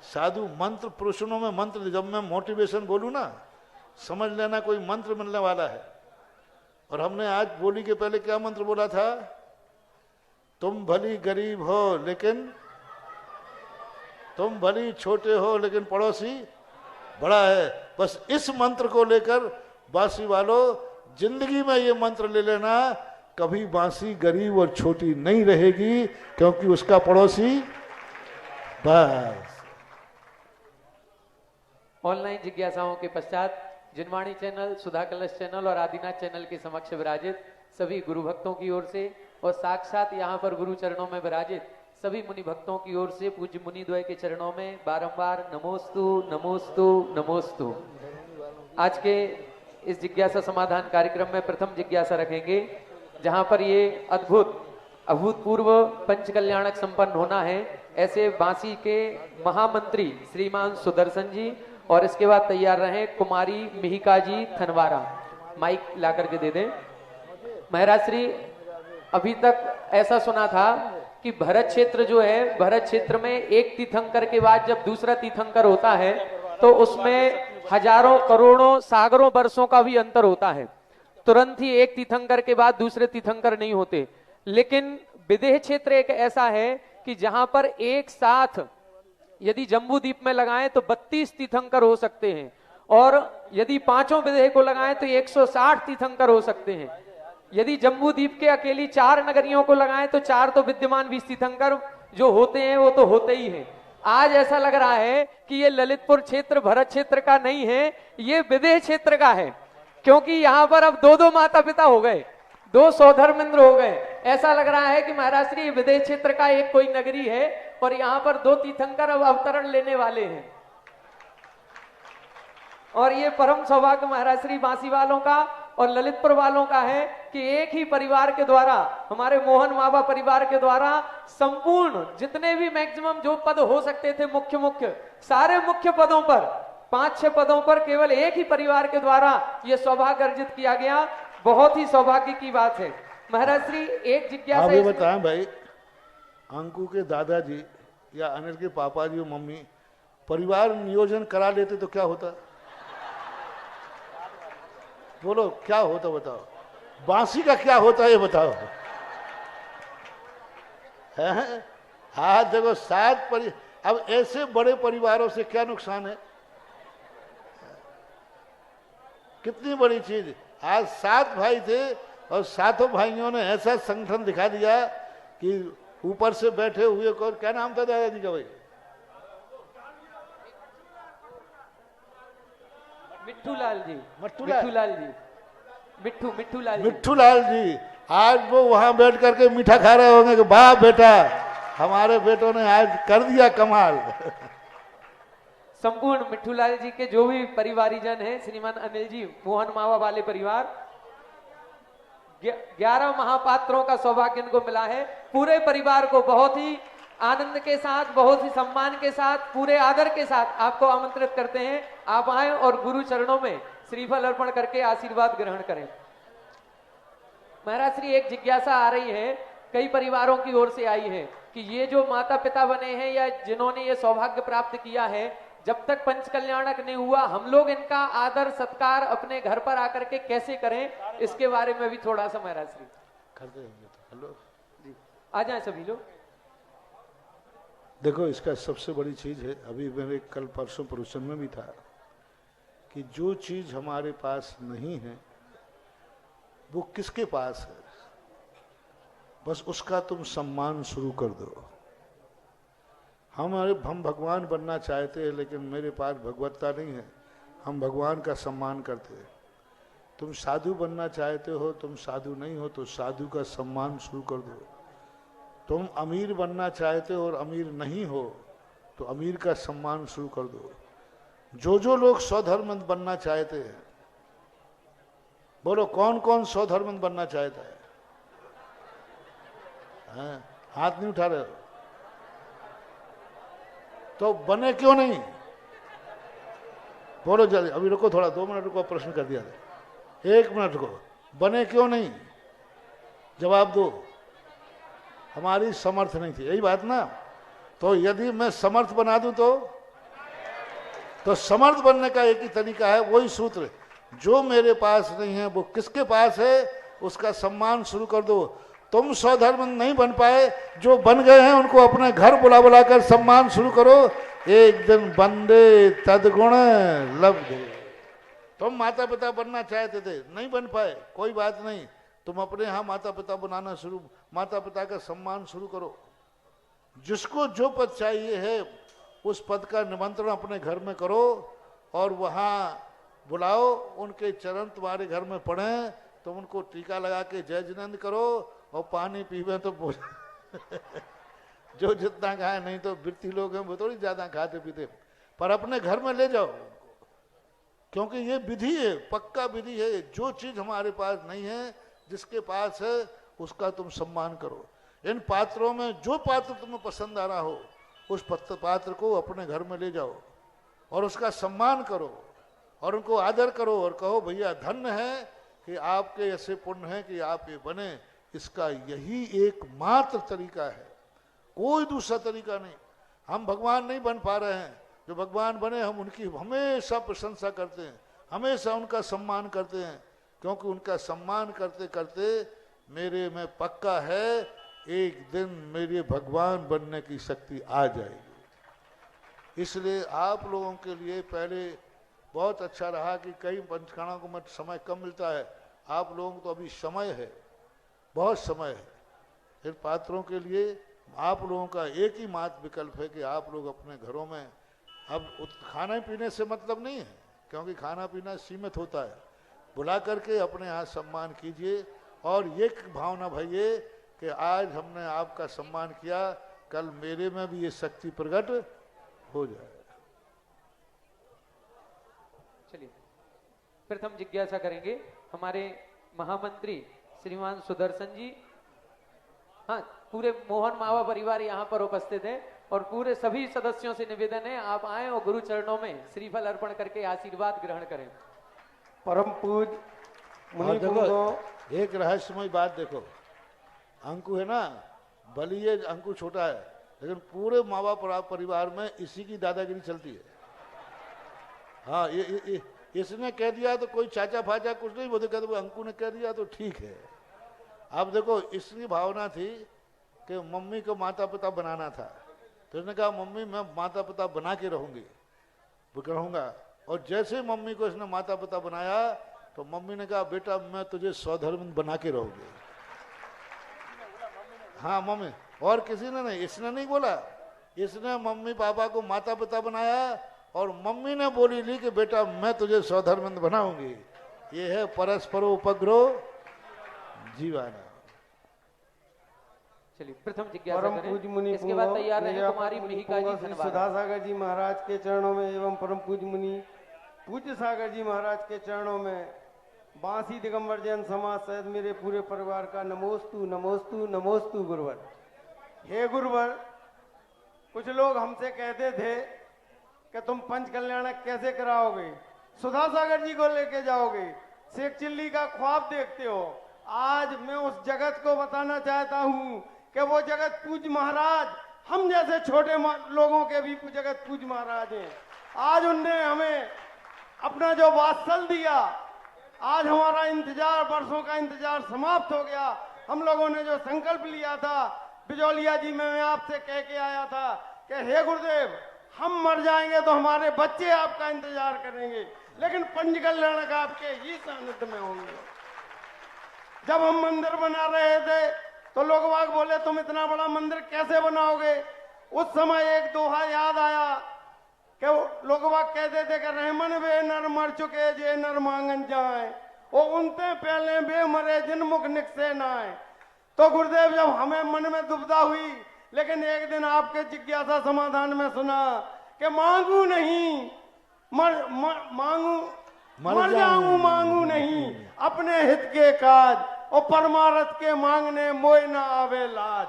[SPEAKER 3] साधु मंत्र पुरुषों में मंत्र, जब मैं मोटिवेशन बोलूं ना समझ लेना कोई मंत्र मिलने वाला है। और हमने आज बोली के पहले क्या मंत्र बोला था? तुम भली गरीब हो लेकिन, तुम भली छोटे हो लेकिन पड़ोसी बड़ा है। बस इस मंत्र को लेकर बांसी वालों जिंदगी में ये मंत्र ले लेना, कभी बांसी गरीब और छोटी नहीं रहेगी क्योंकि उसका पड़ोसी बस।
[SPEAKER 5] ऑनलाइन जिज्ञासाओं के पश्चात जिनवाणी चैनल, सुधा कलश चैनल और आदिनाथ चैनल के समक्ष विराजित सभी गुरु भक्तों की ओर से और साक्षात यहाँ पर गुरु चरणों में विराजित सभी मुनि भक्तों की ओर से पूज्य मुनि द्वय के चरणों में बारंबार नमोस्तु नमोस्तु नमोस्तु। आज के इस जिज्ञासा समाधान कार्यक्रम में प्रथम जिज्ञासा रखेंगे जहां पर ये अभूतपूर्व पंच कल्याणक संपन्न होना है। ऐसे बांसी के महामंत्री श्रीमान सुदर्शन जी और इसके बाद तैयार रहे कुमारी मिहिका जी थनवारा। माइक ला करके दे दें। महाराज श्री, अभी तक ऐसा सुना था कि भरत क्षेत्र जो है, भरत क्षेत्र में एक तीर्थंकर के बाद जब दूसरा तीर्थंकर होता है तो उसमें हजारों करोड़ों सागरों वर्षों का भी अंतर होता है। तुरंत ही एक तीर्थंकर के बाद दूसरे तीर्थंकर नहीं होते। लेकिन विदेह क्षेत्र एक ऐसा है कि जहां पर एक साथ यदि जम्बू द्वीप में लगाएं तो 32 तीर्थंकर हो सकते हैं और यदि पांचों विदेह को लगाएं तो 160 तीर्थंकर हो सकते हैं। यदि जम्बू द्वीप के अकेली 4 नगरियों को लगाएं तो 4 तो विद्यमान 20 तीर्थंकर जो होते हैं वो तो होते ही हैं। आज ऐसा लग रहा है कि ये ललितपुर क्षेत्र भरत क्षेत्र का नहीं है, ये विदेह क्षेत्र का है, क्योंकि यहाँ पर अब 2 माता पिता हो गए, 2 सौधर्मेंद्र हो गए। ऐसा लग रहा है कि महाराज श्री विदेह क्षेत्र का एक कोई नगरी है और यहाँ पर 2 तीर्थंकर अब अवतरण लेने वाले हैं। और ये परम सौभाग्य महाराज श्री बांसी वालों का और ललितपुर वालों का है कि एक ही परिवार के द्वारा, हमारे मोहन माबा परिवार के द्वारा संपूर्ण जितने भी मैक्सिमम जो पद हो सकते थे मुख्य सारे मुख्य पदों पर 5-6 पदों पर केवल एक ही परिवार के द्वारा यह सौभाग्य अर्जित किया गया। बहुत ही सौभाग्य की बात है। महाराज श्री एक जिज्ञासा
[SPEAKER 3] आप ये बताएं भाई, अंकु के दादाजी या अनिल के पापा जी और मम्मी परिवार नियोजन करा लेते तो क्या होता? बोलो क्या होता बताओ। बांसी का क्या होता ये बताओ। है? हाँ देखो 7 अब ऐसे बड़े परिवारों से क्या नुकसान है? कितनी बड़ी चीज। आज 7 भाई थे और 7 भाइयों ने ऐसा संगठन दिखा दिया कि ऊपर से बैठे हुए को, क्या नाम था दादाजी का भाई?
[SPEAKER 5] मिट्ठूलाल जी।
[SPEAKER 3] मिट्ठूलाल जी आज वो वहां बैठ करके मीठा खा रहे होंगे कि वाह बेटा हमारे बेटों ने आज कर दिया कमाल।
[SPEAKER 5] संपूर्ण मिट्ठूलाल जी के जो भी परिवारीजन हैं, श्रीमान अनिल जी मोहन मावा वाले परिवार, 11 महापात्रों का सौभाग्य इनको मिला है। पूरे परिवार को बहुत ही आनंद के साथ, बहुत ही सम्मान के साथ, पूरे आदर के साथ आपको आमंत्रित करते हैं। आप आए और गुरु चरणों में श्रीफल अर्पण करके आशीर्वाद ग्रहण करें। महाराज श्री, एक जिज्ञासा आ रही है, कई परिवारों की ओर से आई है कि ये जो माता पिता बने हैं या जिन्होंने ये सौभाग्य प्राप्त किया है, जब तक पंच कल्याणक नहीं हुआ, हम लोग इनका आदर सत्कार अपने घर पर आकर के कैसे करें, इसके बारे में भी थोड़ा सा महाराज श्री
[SPEAKER 3] कर देंगे। तो हेलो
[SPEAKER 5] जी, आ जाए सभी लोग।
[SPEAKER 3] देखो, इसका सबसे बड़ी चीज है, अभी मेरे कल परसों प्रवचन में भी था कि जो चीज हमारे पास नहीं है वो किसके पास है, बस उसका तुम सम्मान शुरू कर दो। हम भगवान बनना चाहते हैं, लेकिन मेरे पास भगवत्ता नहीं है, हम भगवान का सम्मान करते हैं। तुम साधु बनना चाहते हो, तुम साधु नहीं हो तो साधु का सम्मान शुरू कर दो। तुम अमीर बनना चाहते हो और अमीर नहीं हो तो अमीर का सम्मान शुरू कर दो। जो लोग स्वधर्मंत बनना चाहते हैं, बोलो कौन कौन स्वधर्मंत बनना चाहता है? हाथ नहीं उठा रहे हो तो बने क्यों नहीं? बोलो जल्दी, अभी रुको, थोड़ा 2 मिनट रुको, प्रश्न कर दिया था, 1 मिनट रुको। बने क्यों नहीं? जवाब दो। हमारी समर्थ नहीं थी, यही बात ना। तो यदि मैं समर्थ बना दूं तो समर्थ बनने का एक ही तरीका है, वही सूत्र, जो मेरे पास नहीं है वो किसके पास है, उसका सम्मान शुरू कर दो। तुम स्वधर्म नहीं बन पाए, जो बन गए हैं उनको अपने घर बुला कर सम्मान शुरू करो। एक दिन बंदे तदगुण लब्धे। तुम माता पिता बनना चाहते थे, नहीं बन पाए, कोई बात नहीं, तुम अपने यहाँ माता पिता बनाना शुरू, माता पिता का सम्मान शुरू करो। जिसको जो पद चाहिए है उस पद का निमंत्रण अपने घर में करो और वहाँ बुलाओ, उनके चरण तुम्हारे घर में पड़े, तुम उनको टीका लगा के जय जिनेंद्र करो और पानी पीवे तो जो जितना खाए, नहीं तो वृत्ति लोग हैं वो थोड़ी ज्यादा खाते पीते, पर अपने घर में ले जाओ उनको, क्योंकि ये विधि है, पक्का विधि है। जो चीज हमारे पास नहीं है, जिसके पास है उसका तुम सम्मान करो। इन पात्रों में जो पात्र तुम्हें पसंद आ रहा हो उस पात्र को अपने घर में ले जाओ और उसका सम्मान करो और उनको आदर करो और कहो भैया धन्य है कि आपके ऐसे पुण्य है कि आप ये बने। इसका यही एकमात्र तरीका है, कोई दूसरा तरीका नहीं। हम भगवान नहीं बन पा रहे हैं, जो भगवान बने हम उनकी हमेशा प्रशंसा करते हैं, हमेशा उनका सम्मान करते हैं, क्योंकि उनका सम्मान करते करते मेरे में पक्का है एक दिन मेरे भगवान बनने की शक्ति आ जाएगी। इसलिए आप लोगों के लिए पहले बहुत अच्छा रहा कि कई पंचकाणों को मत समय कम मिलता है, आप लोगों को तो अभी समय है, बहुत समय है। इन पात्रों के लिए आप लोगों का एक ही मात्र विकल्प है कि आप लोग अपने घरों में, अब खाने पीने से मतलब नहीं है, क्योंकि खाना पीना सीमित होता है, बुला करके अपने यहाँ सम्मान कीजिए और ये भावना भइए कि आज हमने आपका सम्मान किया, कल मेरे में भी ये शक्ति प्रकट हो जाए।
[SPEAKER 5] चलिए प्रथम जिज्ञासा करेंगे हमारे महामंत्री श्रीमान सुदर्शन जी। हाँ, पूरे मोहन मावा परिवार यहाँ पर उपस्थित है और पूरे सभी सदस्यों से निवेदन है आप आए और गुरु चरणों में श्रीफल अर्पण करके आशीर्वाद ग्रहण करें।
[SPEAKER 4] परम पूज मुनि
[SPEAKER 3] देखो एक रहस्यमय बात, देखो अंकु है ना, भले ये अंकु छोटा है लेकिन पूरे मावा परिवार में इसी की दादागिरी चलती है। हाँ, ये इसने कह दिया तो कोई चाचा फाचा कुछ नहीं बोलते, कहते अंकु ने कह दिया तो ठीक है। अब देखो इसकी भावना थी कि मम्मी को माता पिता बनाना था, तो इसने कहा मम्मी मैं माता पिता बना के रहूंगा। और जैसे मम्मी को इसने माता पिता बनाया तो मम्मी ने कहा बेटा मैं तुझे स्वधर्म बना के रहूंगी। हाँ मम्मी, और किसी ने नहीं, इसने नहीं बोला, इसने मम्मी पापा को माता पिता बनाया और मम्मी ने बोली ली कि बेटा मैं तुझे स्वधर्मंद बनाऊंगी। ये है परस्पर उपग्रह जीवाना।
[SPEAKER 5] चलिए प्रथम जिज्ञासा
[SPEAKER 4] परम
[SPEAKER 5] करें,
[SPEAKER 4] पूज मुनि
[SPEAKER 5] इसके बाद तैयार रहे कुमारी मिहिका जी
[SPEAKER 4] श्री
[SPEAKER 5] धन्यवाद।
[SPEAKER 4] सुधा सागर जी महाराज के चरणों में एवं परम पूज मुनि पूज्य सागर जी महाराज के चरणों में
[SPEAKER 6] बांसी दिगंबर जैन समाज सहित मेरे पूरे परिवार का नमोस्तु नमोस्तु नमोस्तु गुरुवर। हे गुरुवर, कुछ लोग हमसे कहते थे कि तुम पंच कल्याणक कैसे कराओगे, सुधा सागर जी को लेके जाओगे, शेख चिल्ली का ख्वाब देखते हो। आज मैं उस जगत को बताना चाहता हूं कि वो जगत पूज महाराज हम जैसे छोटे लोगों के भी जगत पूज महाराज हैं। आज उनने हमें अपना जो वात्सल दिया, आज हमारा इंतजार, वर्षों का इंतजार समाप्त हो गया। हम लोगों ने जो संकल्प लिया था बिजौलिया जी में, मैं आपसे कह के आया था कि हे गुरुदेव, हम मर जाएंगे तो हमारे बच्चे आपका इंतजार करेंगे, लेकिन पंच कल्याणक आपके ही सानिध्य में होंगे। जब हम मंदिर बना रहे थे तो लोग वाग बोले तुम इतना बड़ा मंदिर कैसे बनाओगे। उस समय एक दोहा याद आया कि लोग वाग कहते थे कि रहमन वे नर मर चुके जे नर मांगन जाए, वो उनते पहले बे मरे जिन मुख निकसे नाए। तो गुरुदेव, जब हमें मन में दुविधा हुई, लेकिन एक दिन आपके जिज्ञासा समाधान में सुना कि मांगू नहीं मर जाऊं मांगू नहीं, अपने हित के काज और परमारथ के मांगने मोय ना आवे लाज।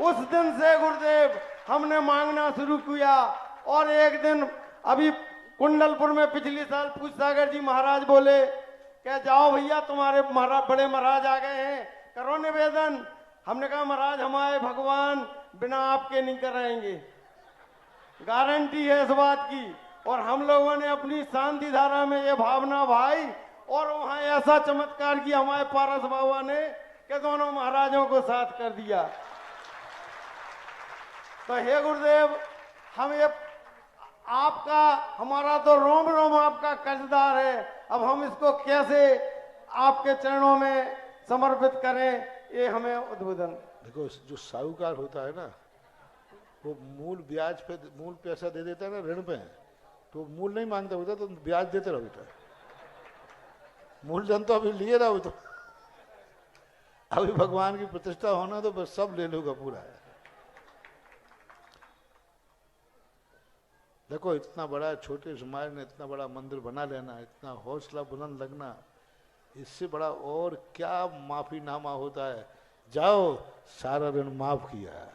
[SPEAKER 6] उस दिन से गुरुदेव हमने मांगना शुरू किया। और एक दिन अभी कुंडलपुर में पिछली साल पूज सागर जी महाराज बोले कि जाओ भैया, तुम्हारे बड़े महाराज आ गए हैं, करो निवेदन। हमने कहा महाराज हमारे भगवान बिना आपके नहीं कराएंगे, गारंटी है इस बात की। और हम लोगों ने अपनी शांति धारा में ये भावना भाई, और वहां ऐसा चमत्कार किया हमारे पारस बाबा ने कि दोनों महाराजों को साथ कर दिया। तो हे गुरुदेव, हम ये आपका, हमारा तो रोम रोम आपका कर्जदार है। अब हम इसको कैसे आपके चरणों में समर्पित करें, ये हमें उद्बोधन।
[SPEAKER 3] देखो, जो साहूकार होता है ना, वो मूल ब्याज पे मूल पैसा दे देता है ना ऋण पे, तो मूल नहीं मांगता होता, तो ब्याज देते रहो बेटा। मूलधन तो अभी लिए रहो, तो अभी भगवान की प्रतिष्ठा होना तो बस सब ले लोगा पूरा। देखो, इतना बड़ा छोटे समाज ने इतना बड़ा मंदिर बना लेना, इतना हौसला बुलंद लगना, इससे बड़ा और क्या माफीनामा होता है। जाओ, सारा ऋण माफ किया है।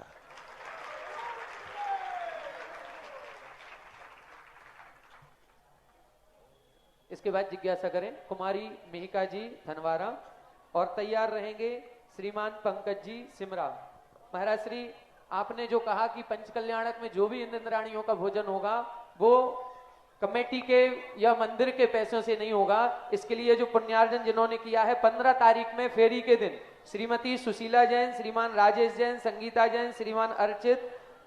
[SPEAKER 5] इसके बाद जिज्ञासा करें कुमारी मिहिका जी धनवारा, और तैयार रहेंगे श्रीमान पंकज जी सिमरा। महाराज श्री, आपने जो कहा कि पंच कल्याणक में जो भी इंद्राणियों का भोजन होगा वो कमेटी के या मंदिर के पैसों से नहीं होगा। इसके लिए जो पुण्यार्जन जिन्होंने किया है, 15 तारीख में फेरी के दिन श्रीमती सुशीला जैन, श्रीमान राजेश जैन, संगीता जैन, श्रीमान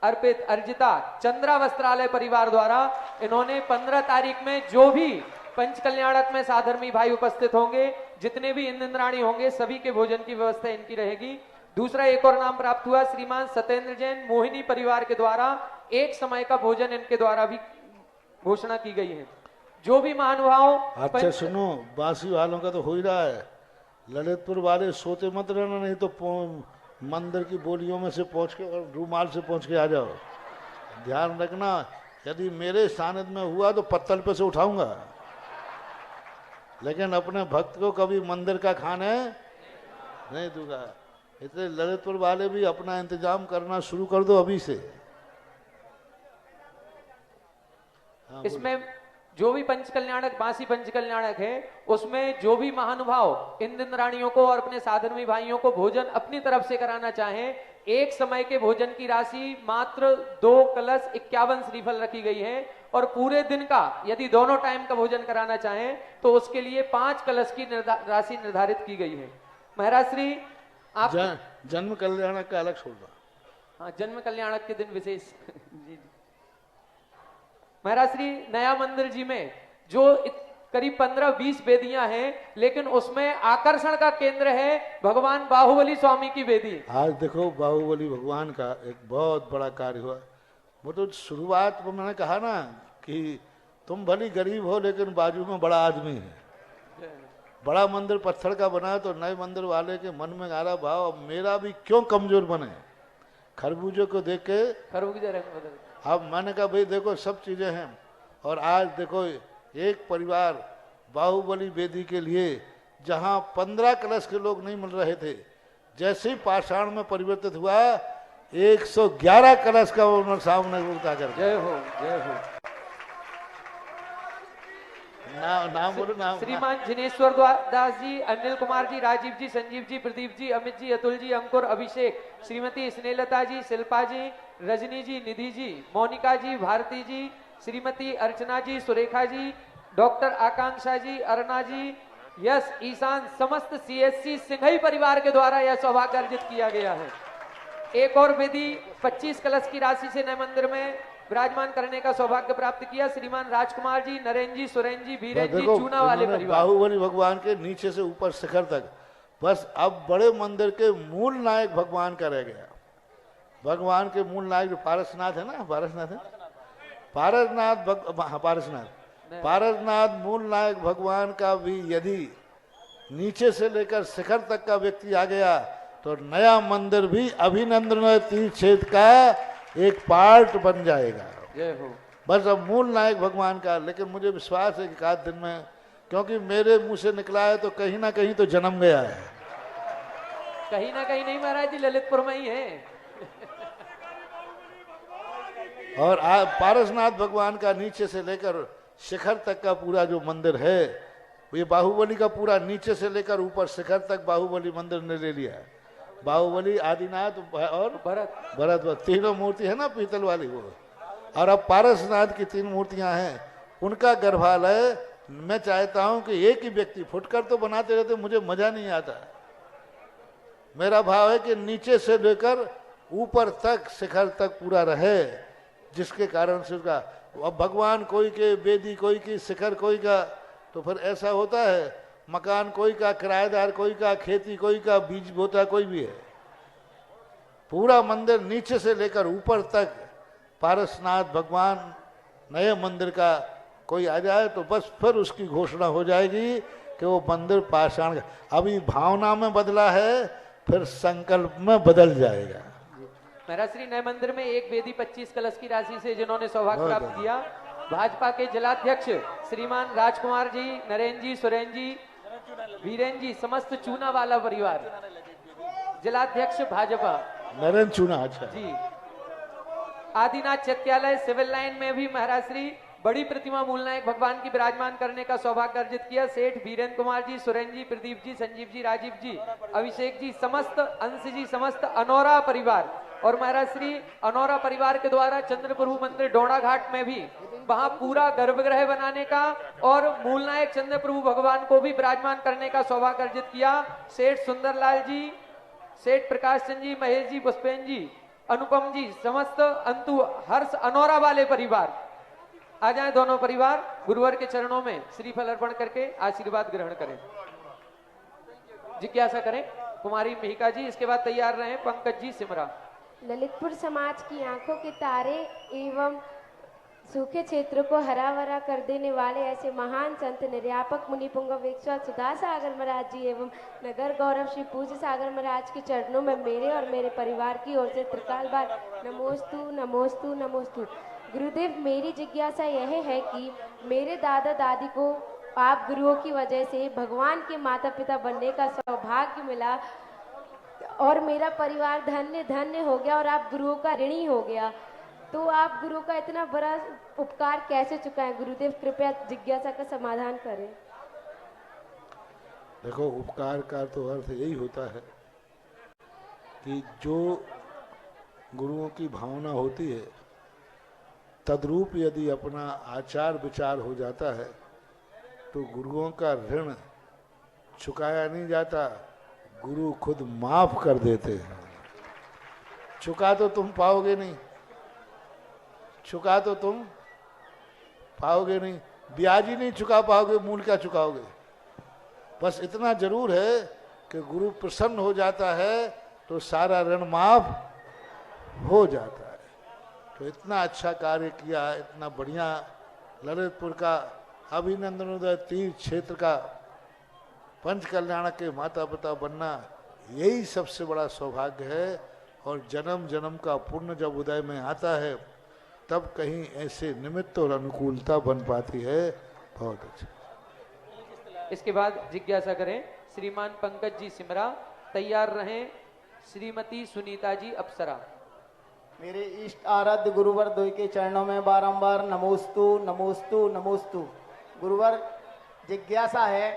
[SPEAKER 5] अर्पित अर्जिता चंद्रा वस्त्रालय परिवार द्वारा इन्होंने 15 तारीख में जो भी पंच कल्याणक में साधर्मी भाई उपस्थित होंगे, जितने भी इंद्राणी होंगे, सभी के भोजन की व्यवस्था इनकी रहेगी। दूसरा एक और नाम प्राप्त हुआ श्रीमान सत्येंद्र जैन, मोहिनी परिवार के द्वारा एक समय का भोजन इनके द्वारा भी घोषणा की गई है। जो भी महानुभाव
[SPEAKER 3] अच्छा सुनो, बांसी वालों का तो हो ही रहा है, ललितपुर वाले सोते मत रहना, नहीं तो मंदिर की बोलियों में से पहुंच के और रूमाल से पहुंच के आ जाओ। ध्यान रखना, यदि मेरे सानिध्य में हुआ तो पत्तल पे से उठाऊंगा, लेकिन अपने भक्त को कभी मंदिर का खाने नहीं दूंगा। इसलिए ललितपुर वाले भी अपना इंतजाम करना शुरू कर दो अभी से। हाँ,
[SPEAKER 5] इसमें जो भी पंच कल्याणक, बांसी पंच कल्याणक है, उसमें जो भी महानुभाव इंद्राणियों को और अपने साधर्मी भाइयों को भोजन अपनी तरफ से कराना चाहें, एक समय के भोजन की राशि मात्र 2 कलश 51 श्रीफल रखी गई है। और पूरे दिन का यदि दोनों टाइम का भोजन कराना चाहें तो उसके लिए 5 कलश की राशि निर्धारित की गई है। महाराज श्री, आप
[SPEAKER 3] जन्म कल्याणक का अलग छोड़ दो।
[SPEAKER 5] हाँ, जन्म कल्याणक के दिन विशेष जी। महाराज श्री, नया मंदिर जी में जो करीब 15-20 वेदियां हैं, लेकिन उसमें आकर्षण का केंद्र है भगवान बाहुबली स्वामी की वेदी।
[SPEAKER 3] आज देखो, बाहुबली भगवान का एक बहुत बड़ा कार्य हुआ। वो तो शुरुआत में मैंने कहा ना कि तुम भली गरीब हो लेकिन बाजू में बड़ा आदमी है। बड़ा मंदिर पत्थर का बना है, तो नए मंदिर वाले के मन में आ रहा भाव मेरा भी क्यों कमजोर बने। खरबूजे को देख के
[SPEAKER 5] खरबूजा रंग बदल।
[SPEAKER 3] अब मैंने कहा भाई देखो, सब चीजें हैं। और आज देखो, एक परिवार बाहुबली वेदी के लिए जहां 15 कलश के लोग नहीं मिल रहे थे, जैसे ही पाषाण में परिवर्तित हुआ 111 कलश का उन्होंने सामने उठा कर।
[SPEAKER 5] जय हो, जय हो।
[SPEAKER 3] नाम बोलो, नाम।
[SPEAKER 5] श्रीमान जिनेश्वर दास जी, अनिल कुमार जी, राजीव जी, संजीव जी, प्रदीप जी, अमित जी, अतुल जी, अंकुर, अभिषेक, श्रीमती स्नेहलता जी, शिल्पा जी, रजनी जी, निधि जी, मोनिका जी, भारती जी, श्रीमती अर्चना जी, सुरेखा जी, डॉक्टर आकांक्षा जी, अरुणा जी, यश, ईशान, समस्त CSC सिंघई परिवार के द्वारा यह सौभाग्य अर्जित किया गया है। एक और वेदी 25 कलश की राशि से नए मंदिर में विराजमान करने का सौभाग्य प्राप्त किया श्रीमान राजकुमार जी, नरेंद्र जी, सुरेंद्र जी, बीरेन जी, चूना वाले परिवार।
[SPEAKER 3] बाहुबली भगवान के नीचे से ऊपर शिखर तक, बस अब बड़े मंदिर के मूल नायक भगवान का रह गया। भगवान के मूल नायक जो पारसनाथ है ना, पारसनाथ मूल नायक भगवान का भी यदि नीचे से लेकर शिखर तक का व्यक्ति आ गया तो नया मंदिर भी अभिनंदन तीर्थ क्षेत्र का एक पार्ट बन जाएगा।
[SPEAKER 5] जय हो।
[SPEAKER 3] बस अब मूल नायक भगवान का, लेकिन मुझे विश्वास है कि 1 दिन में, क्योंकि मेरे मुंह से निकला है तो कहीं ना कहीं तो जन्म गया है।
[SPEAKER 5] कहीं ना कहीं नहीं महाराज जी, ललितपुर में ही है।
[SPEAKER 3] और पारसनाथ भगवान का नीचे से लेकर शिखर तक का पूरा जो मंदिर है, ये बाहुबली का पूरा नीचे से लेकर ऊपर शिखर तक बाहुबली मंदिर ने ले लिया है। बाहुबली, आदिनाथ और भरत तीनों मूर्ति है ना पीतल वाली वो। और अब पारसनाथ की 3 मूर्तियां हैं, उनका गर्भालय मैं चाहता हूं कि एक ही व्यक्ति फुटकर तो बनाते रहते, मुझे मजा नहीं आता। मेरा भाव है कि नीचे से लेकर ऊपर तक शिखर तक पूरा रहे, जिसके कारण से उसका, अब भगवान कोई के वेदी, कोई की शिखर, कोई का, तो फिर ऐसा होता है मकान कोई का, किराएदार कोई का, खेती कोई का, बीज बोता कोई भी है। पूरा मंदिर नीचे से लेकर ऊपर तक पारसनाथ भगवान नए मंदिर का कोई आ जाए तो बस फिर उसकी घोषणा हो जाएगी कि वो मंदिर पाषाण का, अभी भावना में बदला है, फिर संकल्प में बदल जाएगा।
[SPEAKER 5] महाराज श्री नए मंदिर में एक वेदी 25 कलश की राशि से जिन्होंने सौभाग्य प्राप्त किया, भाजपा के जिलाध्यक्ष श्रीमान राजकुमार जी, नरेंद्र जी, सुरेंद्र जी, वीरेन जी, समस्त चूना वाला परिवार, जिलाध्यक्ष भाजपा
[SPEAKER 3] नरेंद्र चूना। अच्छा
[SPEAKER 5] जी। आदिनाथ चैत्यालय सिविल लाइन में भी महाराज श्री बड़ी प्रतिमा मूल नायक भगवान की विराजमान करने का सौभाग्य अर्जित किया सेठ वीरेंद्र कुमार जी, सुरेंद्र जी, प्रदीप जी, संजीव जी, राजीव जी, अभिषेक जी, समस्त अंश जी, समस्त अनौरा परिवार और महाराज श्री अनौरा परिवार के द्वारा चंद्र प्रभु मंदिर डोड़ा घाट में भी वहां पूरा गर्भगृह बनाने का और मूल नायक चंद्र प्रभु भगवान को भी विराजमान करने का सौभाग्य अर्जित किया सेठ सुंदरलाल जी, सेठ प्रकाश चंद जी, महेश जी, पुष्पेन जी, अनुपम जी, समस्त अंतु हर्ष अनौरा वाले परिवार आ जाएं। दोनों परिवार गुरुवर के चरणों में श्रीफल अर्पण करके आशीर्वाद ग्रहण करें, जिज्ञासा करें। कुमारी मिहिका जी, इसके बाद तैयार रहे पंकज जी, सिमरा।
[SPEAKER 7] ललितपुर समाज की आंखों के तारे एवं सूखे क्षेत्र को हरा भरा कर देने वाले ऐसे महान संत निर्यापक मुनि पुंगव विश्वास सुधा सागर महाराज जी एवं नगर गौरव श्री पूज्य सागर महाराज के चरणों में मेरे और मेरे परिवार की ओर से त्रिकाल बार नमोस्तु नमोस्तु नमोस्तु। गुरुदेव, मेरी जिज्ञासा यह है कि मेरे दादा दादी को आप गुरुओं की वजह से भगवान के माता पिता बनने का सौभाग्य मिला और मेरा परिवार धन्य धन्य हो गया और आप गुरुओं का ऋणी हो गया, तो आप गुरु का इतना बड़ा उपकार कैसे चुकाएं? गुरुदेव कृपया जिज्ञासा का समाधान करें।
[SPEAKER 3] देखो, उपकार का तो अर्थ यही होता है कि जो गुरुओं की भावना होती है तद्रूप यदि अपना आचार विचार हो जाता है तो गुरुओं का ऋण चुकाया नहीं जाता, गुरु खुद माफ कर देते हैं। चुका तो तुम पाओगे नहीं, चुका तो तुम पाओगे नहीं, ब्याज ही नहीं चुका पाओगे, मूल क्या चुकाओगे। बस इतना जरूर है कि गुरु प्रसन्न हो जाता है तो सारा ऋण माफ हो जाता है। तो इतना अच्छा कार्य किया, इतना बढ़िया ललितपुर का अभिनंदनोदय तीर्थ क्षेत्र का पंच कल्याण के माता पिता बनना, यही सबसे बड़ा सौभाग्य है। और जन्म जन्म का पुण्य जब उदय में आता है तब कहीं ऐसे निमित्त और अनुकूलता बन पाती है। बहुत अच्छा।
[SPEAKER 5] इसके बाद जिज्ञासा करें श्रीमान पंकज जी सिमरा, तैयार रहें श्रीमती सुनीता जी अप्सरा।
[SPEAKER 8] मेरे इष्ट आराध्य गुरुवर द्वय के चरणों में बारंबार नमोस्तु नमोस्तु नमोस्तु। गुरुवर, जिज्ञासा है,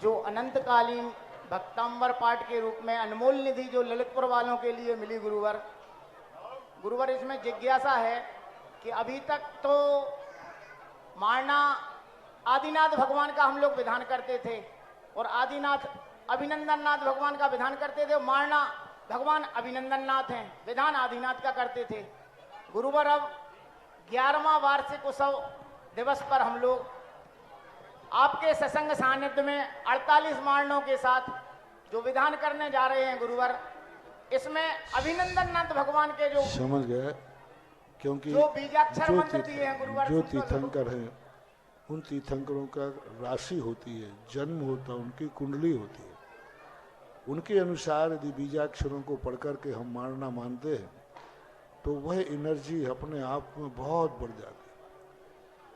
[SPEAKER 8] जो अनंतकालीन भक्तांबर पाठ के रूप में अनमोल निधि जो ललितपुर वालों के लिए मिली गुरुवर इसमें जिज्ञासा है कि अभी तक तो मारना आदिनाथ भगवान का हम लोग विधान करते थे और आदिनाथ अभिनंदन नाथ भगवान का विधान करते थे। मारना भगवान अभिनंदन नाथ हैं, विधान आदिनाथ का करते थे। गुरुवर, अब 11वां वार्षिक उत्सव दिवस पर हम लोग आपके सत्संग सानिध्य में 48 मारणों के साथ जो विधान करने जा रहे हैं गुरुवर, इसमें अभिनंदन नाथ भगवान के जो
[SPEAKER 3] समझ गए, क्योंकि
[SPEAKER 8] जो बीजाक्षर मंत्र दिए हैं गुरुवर,
[SPEAKER 3] जो तीर्थंकर हैं उन तीर्थंकरों का राशि होती है, जन्म होता है, उनकी कुंडली होती है। उनके अनुसार यदि बीजाक्षरों को पढ़ करके हम मारना मानते हैं तो वह एनर्जी अपने आप में बहुत बढ़ जाती है।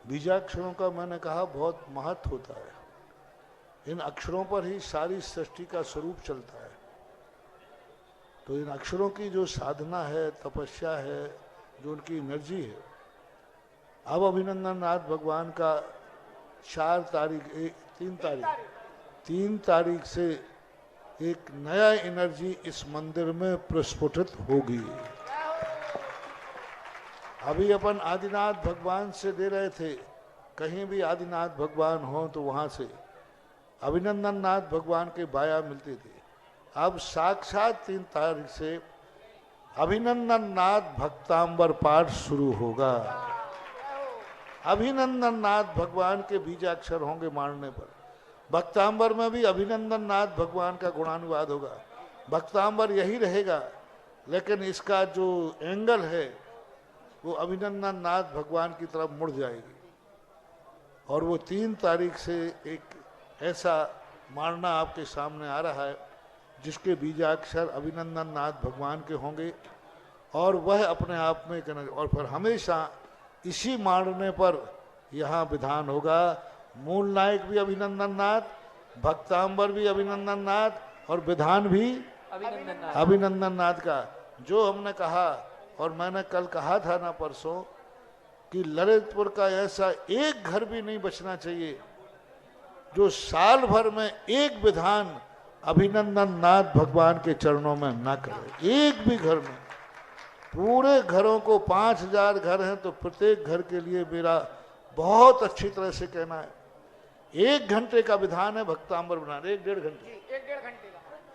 [SPEAKER 3] बीजाक्षरों का मैंने कहा बहुत महत्व होता है। इन अक्षरों पर ही सारी सृष्टि का स्वरूप चलता है। तो इन अक्षरों की जो साधना है, तपस्या है, जो उनकी एनर्जी है, अब अभिनंदन नाथ भगवान का 3 तारीख से एक नया एनर्जी इस मंदिर में प्रस्फुटित होगी। अभी अपन आदिनाथ भगवान से दे रहे थे, कहीं भी आदिनाथ भगवान हो तो वहां से अभिनंदन नाथ भगवान के बाया मिलते थे। अब साक्षात 3 तारीख से अभिनंदन नाथ भक्तांबर पाठ शुरू होगा। अभिनंदन नाथ भगवान के बीजाक्षर होंगे मारने पर। भक्तांबर में भी अभिनंदन नाथ भगवान का गुणानुवाद होगा। भक्तांबर यही रहेगा, लेकिन इसका जो एंगल है वो अभिनंदन नाथ भगवान की तरफ मुड़ जाएगी। और वो 3 तारीख से एक ऐसा मारना आपके सामने आ रहा है जिसके बीजाक्षर अभिनंदन नाथ भगवान के होंगे और वह अपने आप में और फिर हमेशा इसी मारने पर यहाँ विधान होगा। मूल नायक भी अभिनंदन नाथ, भक्तांबर भी अभिनंदन नाथ और विधान भी अभिनंदन नाथ का। जो हमने कहा और मैंने कल कहा था ना परसों कि ललितपुर का ऐसा एक घर भी नहीं बचना चाहिए जो साल भर में एक विधान अभिनंदन नाथ भगवान के चरणों में ना करे। एक भी घर में, पूरे घरों को 5000 घर हैं तो प्रत्येक घर के लिए मेरा बहुत अच्छी तरह से कहना है 1 घंटे का विधान है भक्तांबर विधान। 1-1.5 घंटे,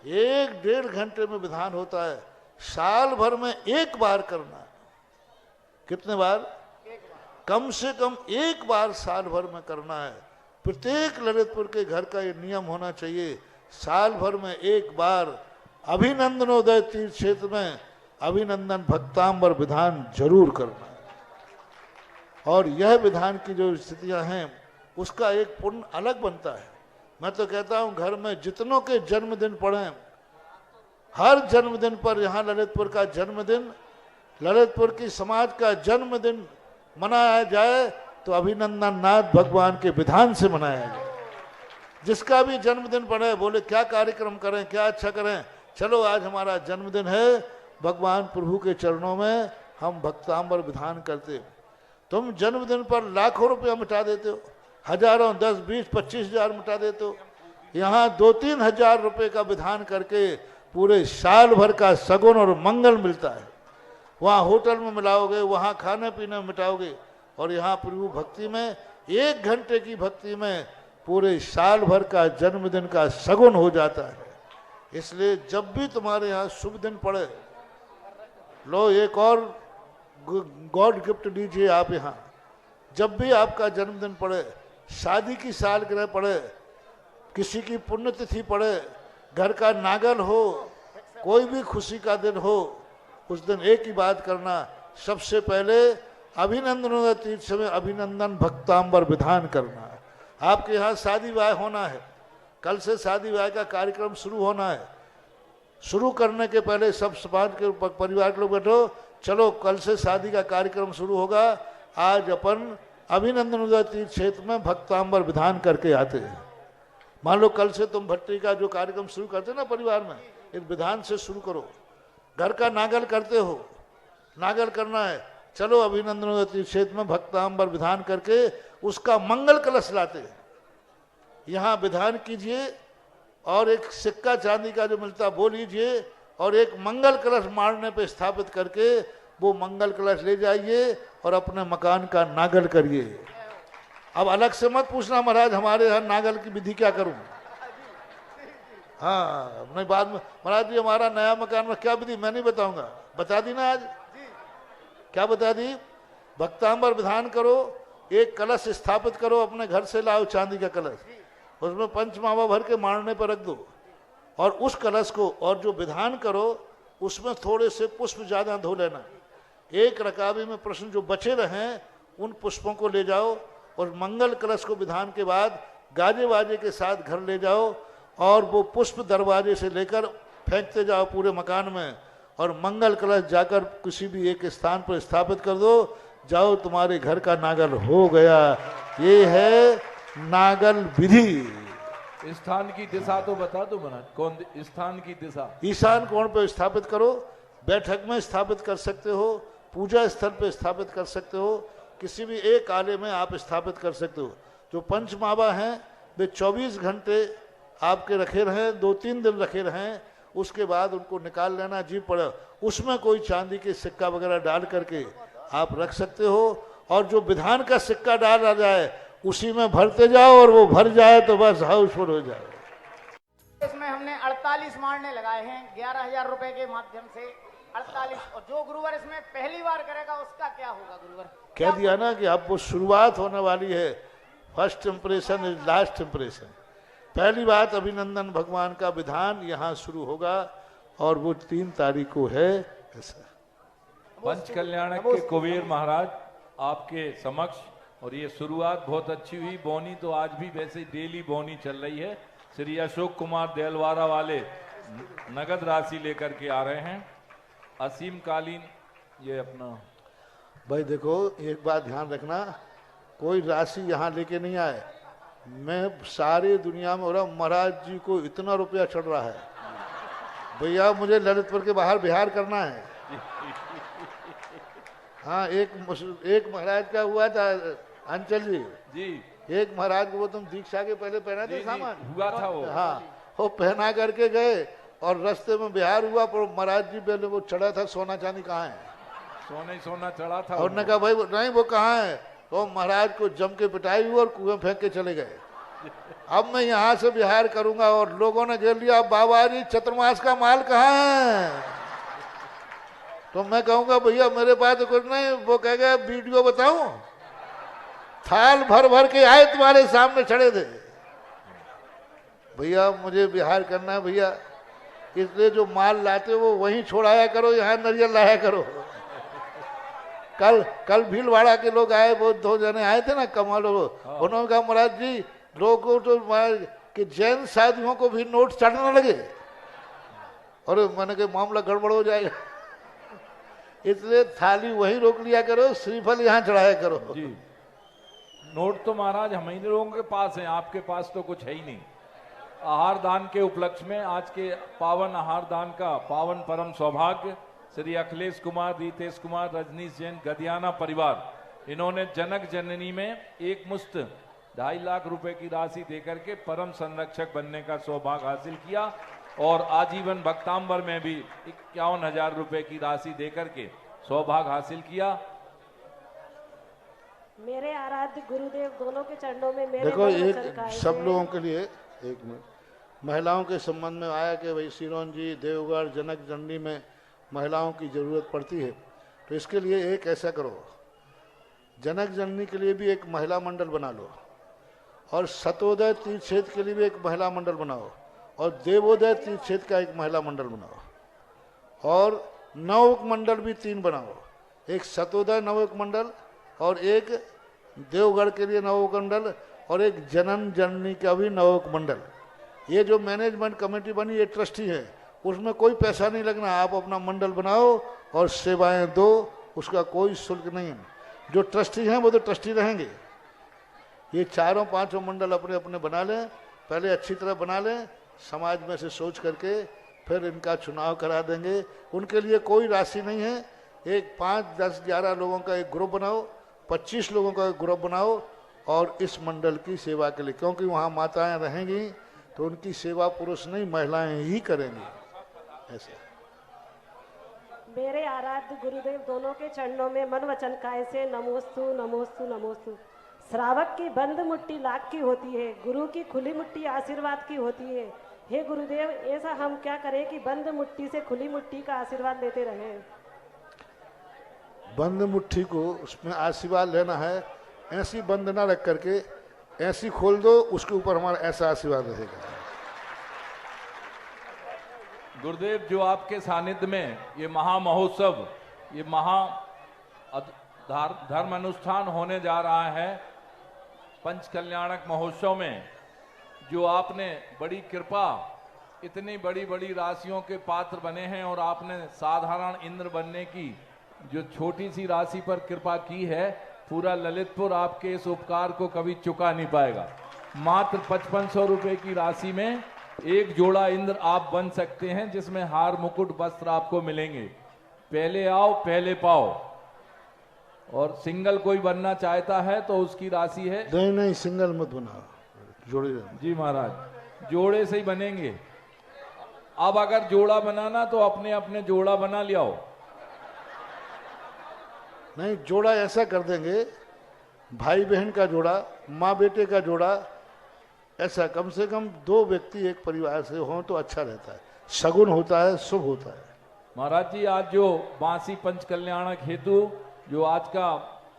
[SPEAKER 3] 1-1.5 घंटे में विधान होता है। साल भर में एक बार करना है। कितने बार? कम से कम एक बार साल भर में करना है। प्रत्येक ललितपुर के घर का ये नियम होना चाहिए, साल भर में एक बार अभिनंदनोदय तीर्थ क्षेत्र में अभिनंदन भक्तांबर विधान जरूर करना है। और यह विधान की जो स्थितियां हैं उसका एक पुण्य अलग बनता है। मैं तो कहता हूं घर में जितनों के जन्मदिन पड़े, हर जन्मदिन पर यहाँ ललितपुर का जन्मदिन, ललितपुर की समाज का जन्मदिन मनाया जाए तो अभिनंदन नाथ भगवान के विधान से मनाया जाए। जिसका भी जन्मदिन पड़े बोले क्या कार्यक्रम करें, क्या अच्छा करें, चलो आज हमारा जन्मदिन है, भगवान प्रभु के चरणों में हम भक्तांबर विधान करते। तुम जन्मदिन पर लाखों रुपया मिटा देते हो, हजारों 10, 20, 25 हजार मिटा देते हो। यहाँ 2-3 हजार रुपये का विधान करके पूरे साल भर का सगुन और मंगल मिलता है। वहाँ होटल में मिलाओगे, वहाँ खाने पीने में मिटाओगे, और यहाँ प्रभु भक्ति में 1 घंटे की भक्ति में पूरे साल भर का जन्मदिन का सगुन हो जाता है। इसलिए जब भी तुम्हारे यहाँ शुभ दिन पड़े, लो एक और गॉड गिफ्ट दीजिए आप यहाँ। जब भी आपका जन्मदिन पड़े, शादी की सालगिरह पड़े, किसी की पुण्यतिथि पड़े, घर का नागल हो, कोई भी खुशी का दिन हो, उस दिन एक ही बात करना, सबसे पहले अभिनंदनोदय तीर्थ में अभिनंदन भक्तांबर विधान करना है। आपके यहाँ शादी विवाह होना है, कल से शादी विवाह का कार्यक्रम शुरू होना है। शुरू करने के पहले सब समाज के परिवार के लोग बैठो, चलो कल से शादी का कार्यक्रम शुरू होगा, आज अपन अभिनंदनोदय तीर्थ क्षेत्र में भक्तांबर विधान करके आते हैं। मान लो कल से तुम भट्टी का जो कार्यक्रम शुरू करते ना परिवार में, इस विधान से शुरू करो। घर का नागल करते हो, नागल करना है, चलो अभिनंदन क्षेत्र में भक्तांबर विधान करके उसका मंगल कलश लाते हैं, यहाँ विधान कीजिए और एक सिक्का चांदी का जो मिलता वो लीजिए और एक मंगल कलश मारने पे स्थापित करके वो मंगल कलश ले जाइए और अपने मकान का नागल करिए। अब अलग से मत पूछना महाराज हमारे यहाँ नागल की विधि क्या करूं। हाँ नहीं बाद में महाराज जी हमारा नया मकान में क्या विधि, मैं नहीं बताऊंगा। बता दी ना आज, क्या बता दी? भक्तांबर विधान करो, एक कलश स्थापित करो, अपने घर से लाओ चांदी का कलश, उसमें पंचमावा भर के मारने पर रख दो और उस कलश को और जो विधान करो उसमें थोड़े से पुष्प ज्यादा धो लेना। एक रकाबी में प्रश्न जो बचे रहे उन पुष्पों को ले जाओ और मंगल कलश को विधान के बाद गाजे बाजे के साथ घर ले जाओ और वो पुष्प दरवाजे से लेकर फेंकते जाओ पूरे मकान में और मंगल कलश जाकर किसी भी एक स्थान पर स्थापित कर दो। जाओ तुम्हारे घर का नागल हो गया। ये है नागल विधि।
[SPEAKER 9] स्थान की दिशा तो बता दो महाराज, कौन स्थान की दिशा?
[SPEAKER 3] ईशान कोण पे स्थापित करो, बैठक में स्थापित कर सकते हो, पूजा स्थल पे स्थापित कर सकते हो, किसी भी एक आले में आप स्थापित कर सकते हो। जो पंचमावा हैं वे 24 घंटे आपके रखे रहें, 2-3 दिन रखे रहें, उसके बाद उनको निकाल लेना जी पड़े। उसमें कोई चांदी के सिक्का वगैरह डाल करके आप रख सकते हो और जो विधान का सिक्का डाला जाए उसी में भरते जाओ और वो भर जाए तो बस हाउसफुल हो जाए।
[SPEAKER 8] इसमें हमने 48 मारने लगाए हैं 11,000 रुपए के माध्यम से 48। और जो गुरुवर इसमें पहली बार करेगा उसका क्या होगा गुरुवर?
[SPEAKER 3] कह दिया ना कि अब वो शुरुआत होने वाली है। First impression is last impression. पहली बात अभिनंदन भगवान का विधान यहाँ शुरू होगा और वो 3 तारीख को है। ऐसा
[SPEAKER 9] पंच कल्याणक के कुबेर महाराज आपके समक्ष, और ये शुरुआत बहुत अच्छी हुई। बोनी तो आज भी वैसे डेली बोनी चल रही है। श्री अशोक कुमार देलवारा वाले नगद राशि लेकर के आ रहे हैं। असीम कालीन ये अपना
[SPEAKER 3] भाई देखो एक बात ध्यान रखना, कोई राशि यहाँ लेके नहीं आए। मैं सारी दुनिया में हो रहा, महाराज जी को इतना रुपया चढ़ रहा है, भैया मुझे ललितपुर के बाहर बिहार करना है। हाँ एक महाराज का हुआ था अंचल जी, एक महाराज को वो तुम दीक्षा के पहले पहना थे सामान
[SPEAKER 9] हुआ था वो,
[SPEAKER 3] हाँ वो पहना करके गए और रास्ते में बिहार हुआ, पर महाराज जी पहले वो चढ़ा था सोना चांदी कहाँ है,
[SPEAKER 9] सोना चढ़ा था।
[SPEAKER 3] और ने कहा भाई नहीं वो कहाँ है, तो महाराज को जम के पिटाई हुई और कुएं फेंक के चले गए। अब मैं यहाँ से बिहार करूंगा और लोगों ने घेर लिया, बाबा जी चतुर्मास का माल कहाँ है? तो मैं कहूंगा भैया मेरे पास तो कुछ नहीं। वो कहेगा वीडियो बताऊं, थाल भर भर के आए तुम्हारे सामने चढ़े थे। भैया मुझे बिहार करना है भैया, इसलिए जो माल लाते वो वहीं छोड़ाया करो, यहाँ नारियल लाया करो। कल भीलवाड़ा के लोग आए, वो 2 जने आए थे ना कमाल लोग, उन्होंने कहा महाराज जी लोगों तो कि जैन साधुओं को भी नोट चढ़ने लगे, और मैंने कहा मामला गड़बड़ हो जाएगा, इसलिए थाली वहीं रोक लिया करो, श्रीफल यहाँ चढ़ाया करो।
[SPEAKER 9] जी नोट तो महाराज हम ही लोगों के पास है, आपके पास तो कुछ है ही नहीं। आहार दान के उपलक्ष्य में आज के पावन आहार दान का पावन परम सौभाग्य श्री अखिलेश कुमार, रितेश कुमार, रजनीश जैन गदियाना परिवार, इन्होंने जनक जननी में एक मुश्त 2.5 लाख रुपए की राशि देकर के परम संरक्षक बनने का सौभाग्य हासिल किया और आजीवन भक्तांबर में भी 51,000 रुपए की राशि देकर के सौभाग्य हासिल किया।
[SPEAKER 7] मेरे आराध्य गुरुदेव दोनों के चरणों में मेरे
[SPEAKER 3] देखो एक सब लोगों के लिए एक मिनट, महिलाओं के संबंध में आया कि भाई सिरोंजी देवगढ़ जनक जननी में महिलाओं की जरूरत पड़ती है, तो इसके लिए एक ऐसा करो, जनक जननी के लिए भी एक महिला मंडल बना लो और सतोदय तीर्थ क्षेत्र के लिए भी एक महिला मंडल बनाओ और देवोदय तीर्थ क्षेत्र का एक महिला मंडल बनाओ और नवक मंडल भी 3 बनाओ, एक सतोदय नवक मंडल और एक देवगढ़ के लिए नवक मंडल और एक जनन जननी का भी नवक मंडल। ये जो मैनेजमेंट कमेटी बनी ये ट्रस्टी है, उसमें कोई पैसा नहीं लगना, आप अपना मंडल बनाओ और सेवाएं दो, उसका कोई शुल्क नहीं है। जो ट्रस्टी हैं वो तो ट्रस्टी रहेंगे, ये 4-5 मंडल अपने अपने बना लें पहले अच्छी तरह बना लें, समाज में से सोच करके फिर इनका चुनाव करा देंगे। उनके लिए कोई राशि नहीं है। एक 5, 10, 11 लोगों का एक ग्रुप बनाओ, 25 लोगों का एक ग्रुप बनाओ और इस मंडल की सेवा के लिए, क्योंकि वहाँ माताएं रहेंगी तो उनकी सेवा पुरुष नहीं महिलाएं ही करेंगी। ऐसा
[SPEAKER 10] मेरे आराध्य गुरुदेव दोनों के चरणों में मन वचन काय से नमोस्तु नमोस्तु नमोस्तु। श्रावक की बंद मुट्ठी लाख की होती है, गुरु की खुली मुट्ठी आशीर्वाद की होती है। हे गुरुदेव, ऐसा हम क्या करें कि बंद मुट्ठी से खुली मुट्ठी का आशीर्वाद लेते रहें।
[SPEAKER 3] बंद मुट्ठी को उसमें आशीर्वाद लेना है, ऐसी बंद ना रख करके ऐसी खोल दो, उसके ऊपर हमारा ऐसा आशीर्वाद रहेगा।
[SPEAKER 9] गुरुदेव, जो आपके सानिध्य में ये महा महोत्सव, ये महा धर्म अनुष्ठान होने जा रहा है, पंच कल्याणक महोत्सव में जो आपने बड़ी कृपा, इतनी बड़ी बड़ी राशियों के पात्र बने हैं और आपने साधारण इंद्र बनने की जो छोटी सी राशि पर कृपा की है, पूरा ललितपुर आपके इस उपकार को कभी चुका नहीं पाएगा। मात्र 5500 रुपए की राशि में एक जोड़ा इंद्र आप बन सकते हैं, जिसमें हार मुकुट वस्त्र आपको मिलेंगे। पहले आओ पहले पाओ। और सिंगल कोई बनना चाहता है तो उसकी राशि है,
[SPEAKER 3] नहीं सिंगल मत बनाओ, जोड़े रहना।
[SPEAKER 9] जी महाराज, जोड़े से ही बनेंगे। अब अगर जोड़ा बनाना तो अपने अपने जोड़ा बना लियाओ।
[SPEAKER 3] नहीं, जोड़ा ऐसा कर देंगे, भाई बहन का जोड़ा, माँ बेटे का जोड़ा, ऐसा कम से कम 2 व्यक्ति एक परिवार से हों तो अच्छा रहता है, शगुन होता है, शुभ होता है।
[SPEAKER 9] महाराज जी, आज जो बांसी पंच कल्याणक हेतु जो आज का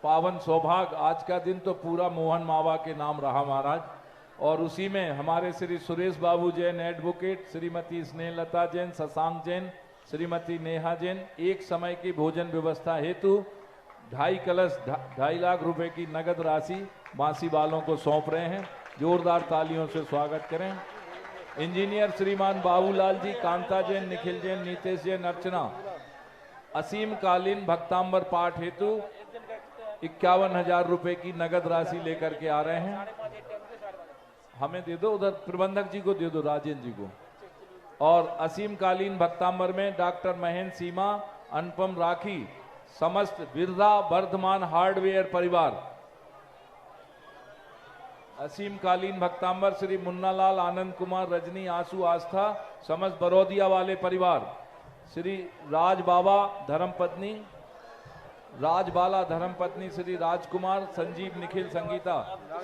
[SPEAKER 9] पावन सौभाग्य, आज का दिन तो पूरा मोहन मावा के नाम रहा महाराज। और उसी में हमारे श्री सुरेश बाबू जैन एडवोकेट, श्रीमती स्नेहलता जैन, शशांक जैन, श्रीमती नेहा जैन एक समय की भोजन व्यवस्था हेतु 2.5 कलश 2.5 लाख रुपए की नगद राशि बांसी वालों को सौंप रहे हैं। जोरदार तालियों से स्वागत करें। इंजीनियर श्रीमान बाबूलाल जी, कांता जैन, निखिल जैन, नीतेश जैन, अर्चना असीम कालीन भक्तांबर पाठ हेतु 51,000 रुपए की नगद राशि लेकर के आ रहे हैं। हमें दे दो, उधर प्रबंधक जी को दे दो, राजेंद्र जी को। और असीम कालीन भक्तांबर में डॉक्टर महेंद्र सीमा, अनुपम राखी, समस्त बिरधा वर्धमान हार्डवेयर परिवार। असीम कालीन भक्तांबर श्री मुन्नालाल, आनंद कुमार, रजनी, आंसू, आस्था, समस्त बरौदिया वाले परिवार। श्री राज बाबा धर्मपत्नी, राजबाला धर्मपत्नी श्री राजकुमार, संजीव, निखिल, संगीता,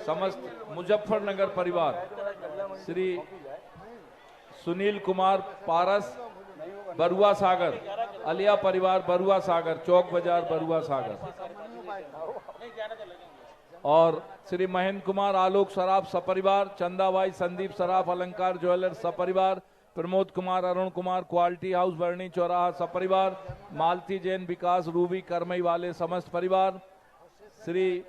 [SPEAKER 9] समस्त मुजफ्फरनगर परिवार। श्री सुनील कुमार पारस, बरुआ सागर, अलिया परिवार, बरुआ सागर, चौक बाजार, बरुआ सागर। और श्री महेंद्र कुमार, आलोक सराफ सपरिवार, चंदाबाई, संदीप सराफ, अलंकार ज्वेलर्स सपरिवार, प्रमोद कुमार, अरुण कुमार, क्वालिटी हाउस बरनी चौराहा सपरिवार, मालती जैन, विकास, रूबी, करमई वाले समस्त परिवार। श्री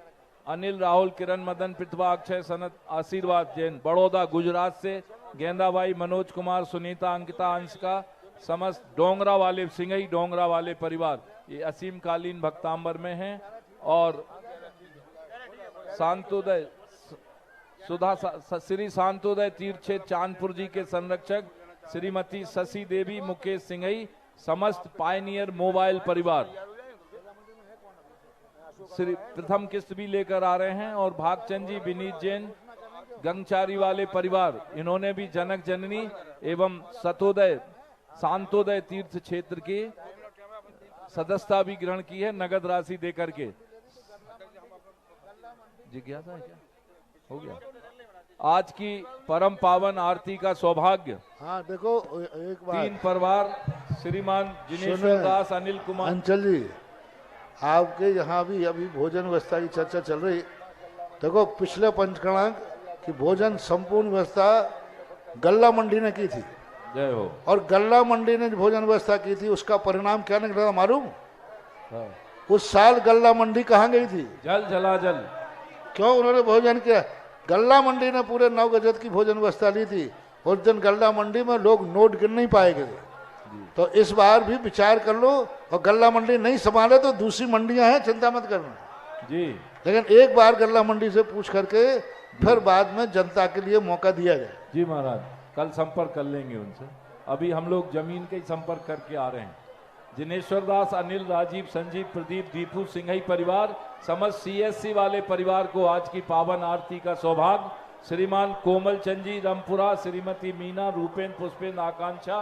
[SPEAKER 9] अनिल, राहुल, किरण, मदन, पृथ्वा, अक्षय, सनत, आशीर्वाद जैन बड़ौदा गुजरात से, गेंदाबाई, मनोज कुमार, सुनीता, अंकिता, अंशिका, समस्त डोंगरा वाले, सिंगई डोंगरा वाले परिवार। ये असीम कालीन भक्तांबर में हैं। और शांतोदय सुधा श्री शांतोदय तीर्थ क्षेत्र चांदपुर जी के संरक्षक श्रीमती शशि देवी, मुकेश सिंघई, समस्त पायनियर मोबाइल परिवार। श्री प्रथम किस्त भी लेकर आ रहे हैं। और भागचंद जी, विनीत जैन, गंगचारी वाले परिवार, इन्होंने भी जनक जननी एवं सतोदय शांतोदय तीर्थ क्षेत्र की सदस्यता भी ग्रहण की है नगद राशि देकर के। जिज्ञासा है क्या? हो गया। आज की परम पावन आरती का सौभाग्य।
[SPEAKER 3] हाँ देखो, एक बार
[SPEAKER 9] 3 परिवार, श्रीमान जिनेश्वर दास, अनिल कुमार।
[SPEAKER 3] अंचल जी, आपके यहाँ भी अभी भोजन व्यवस्था की चर्चा चल रही। देखो, पिछले पंचकणांक की भोजन संपूर्ण व्यवस्था गल्ला मंडी ने की थी।
[SPEAKER 9] जय हो।
[SPEAKER 3] और गल्ला मंडी ने भोजन व्यवस्था की थी, उसका परिणाम क्या निकला था मालूम? उस साल गल्ला मंडी कहाँ गई थी?
[SPEAKER 9] जल जलाजल।
[SPEAKER 3] क्यों? उन्होंने भोजन किया। गल्ला मंडी ने पूरे 9 गजत की भोजन व्यवस्था ली थी। उस दिन गल्ला मंडी में लोग नोट गिन नहीं पाएंगे। तो इस बार भी विचार कर लो, और गल्ला मंडी नहीं संभाले तो दूसरी मंडियां हैं, चिंता मत करना
[SPEAKER 9] जी।
[SPEAKER 3] लेकिन एक बार गल्ला मंडी से पूछ करके फिर बाद में जनता के लिए मौका दिया जाए।
[SPEAKER 9] जी महाराज, कल संपर्क कर लेंगे उनसे। अभी हम लोग जमीन के ही संपर्क करके आ रहे हैं। जिनेश्वर दास, अनिल, राजीव, संजीव, प्रदीप, दीपू, सिंघई परिवार, समस्त CSC वाले परिवार को आज की पावन आरती का सौभाग्य। श्रीमान कोमल चंद जी रमपुरा, श्रीमती मीना, रूपेन, पुष्पेन, आकांक्षा,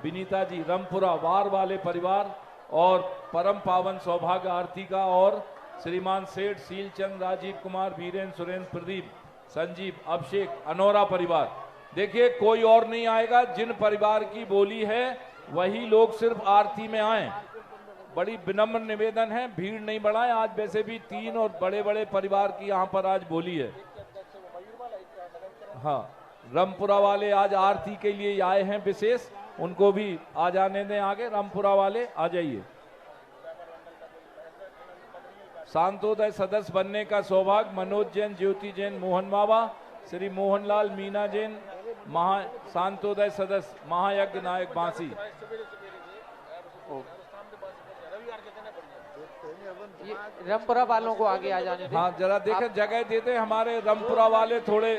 [SPEAKER 9] विनीता जी रमपुरा वार वाले परिवार और परम पावन सौभाग्य आरती का, और श्रीमान सेठ, शीलचंद, राजीव कुमार, वीरेंद्र, सुरेंद्र, प्रदीप, संजीव, अभिषेक, अनोरा परिवार। देखिए कोई और नहीं आएगा, जिन परिवार की बोली है वही लोग सिर्फ आरती में आए। बड़ी विनम्र निवेदन है, भीड़ नहीं बढ़ाएं। आज वैसे भी 3 और बड़े बड़े परिवार की यहाँ पर आज बोली है। हाँ, रामपुरा वाले आज आरती के लिए आए हैं विशेष, उनको भी आ जाने दें आगे। रामपुरा वाले आ जाइए। शांतोदय सदस्य बनने का सौभाग्य मनोज जैन, ज्योति जैन, मोहन बाबा, श्री मोहनलाल, मीना जैन, शांतोदय सदस्य, महायज्ञ नायक बांसी।
[SPEAKER 5] रामपुरा वालों को आगे आ जाने दें।
[SPEAKER 9] हाँ जरा देखें, जगह देते हमारे रामपुरा वाले थोड़े,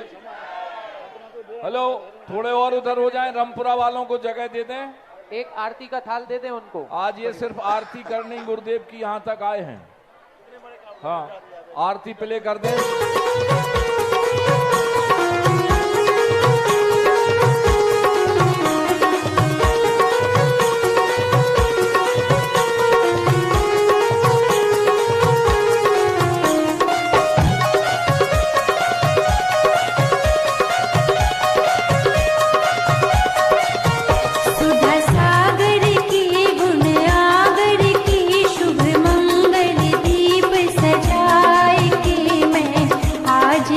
[SPEAKER 9] हेलो, थोड़े और उधर हो जाएं। रामपुरा वालों को जगह दे दें।
[SPEAKER 5] एक आरती का थाल दे दें उनको।
[SPEAKER 9] आज ये सिर्फ आरती करने गुरुदेव की यहाँ तक आए हैं। हाँ, आरती प्ले कर दें।
[SPEAKER 11] आज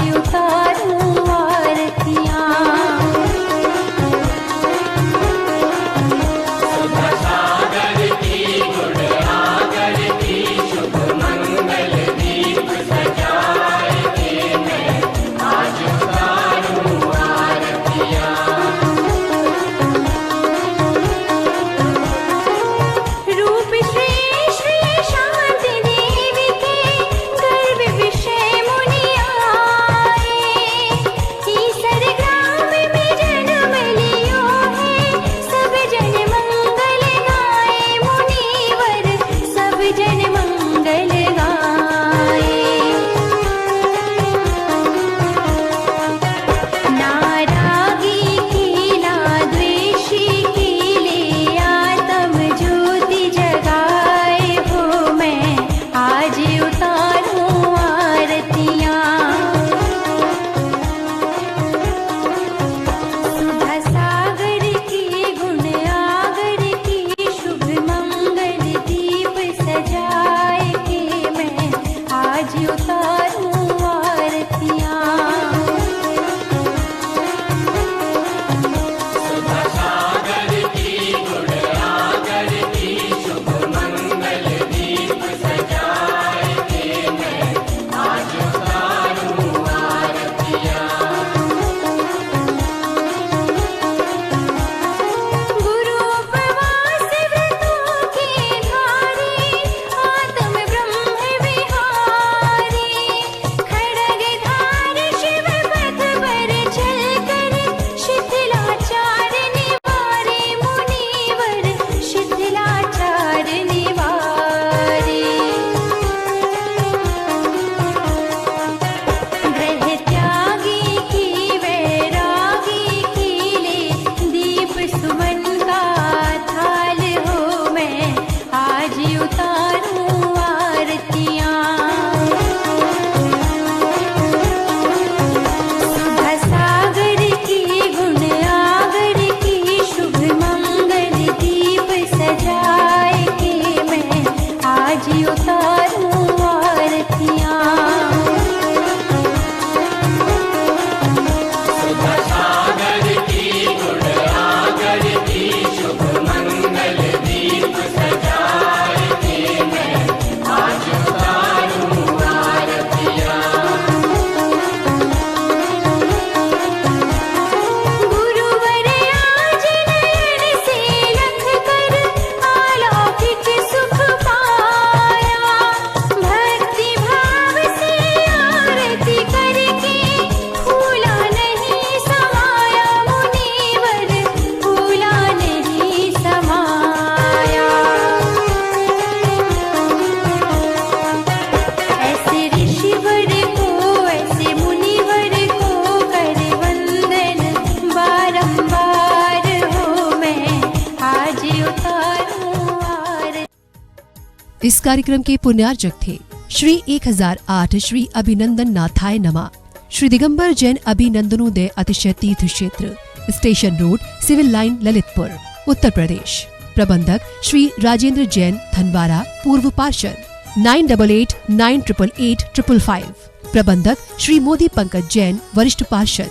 [SPEAKER 1] इस कार्यक्रम के पुण्यार्चक थे श्री 1008 श्री अभिनंदन नाथाय नमा, श्री दिगंबर जैन अभिनंदनोदय अतिशय तीर्थ क्षेत्र, station road, civil line, Lalitpur, Uttar Pradesh. प्रबंधक श्री राजेंद्र जैन धनवारा, पूर्व पार्षद, 9889888555। प्रबंधक श्री मोदी पंकज जैन, वरिष्ठ पार्षद,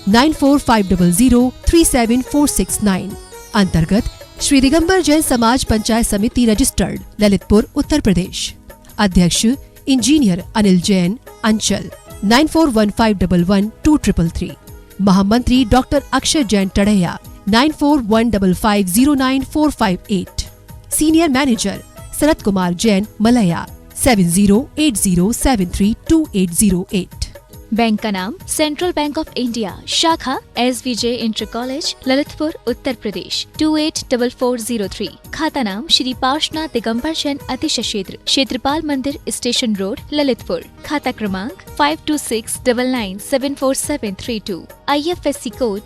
[SPEAKER 1] 9450037469। अंतर्गत श्री दिगंबर जैन समाज पंचायत समिति रजिस्टर्ड, ललितपुर, उत्तर प्रदेश। अध्यक्ष इंजीनियर अनिल जैन, अंचल, 9415112333। महामंत्री doctor Akshay Jain Tadaiya, 9415509458। Senior manager Sharad Kumar Jain, Malaya, 7080732808।
[SPEAKER 2] Bank का नाम सेंट्रल बैंक ऑफ इंडिया, शाखा SVJ inter college, Lalitpur, Uttar Pradesh, 284403। खाता नाम श्री पार्श्वनाथ दिगंबर जैन अतिशय क्षेत्र, क्षेत्रपाल मंदिर, स्टेशन रोड, ललितपुर। खाता क्रमांक 5269974732। IFSC code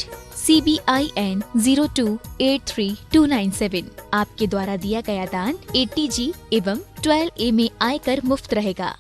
[SPEAKER 2] CBIN 0283297। आपके द्वारा दिया गया दान 80G एवं 12A में आयकर मुफ्त रहेगा।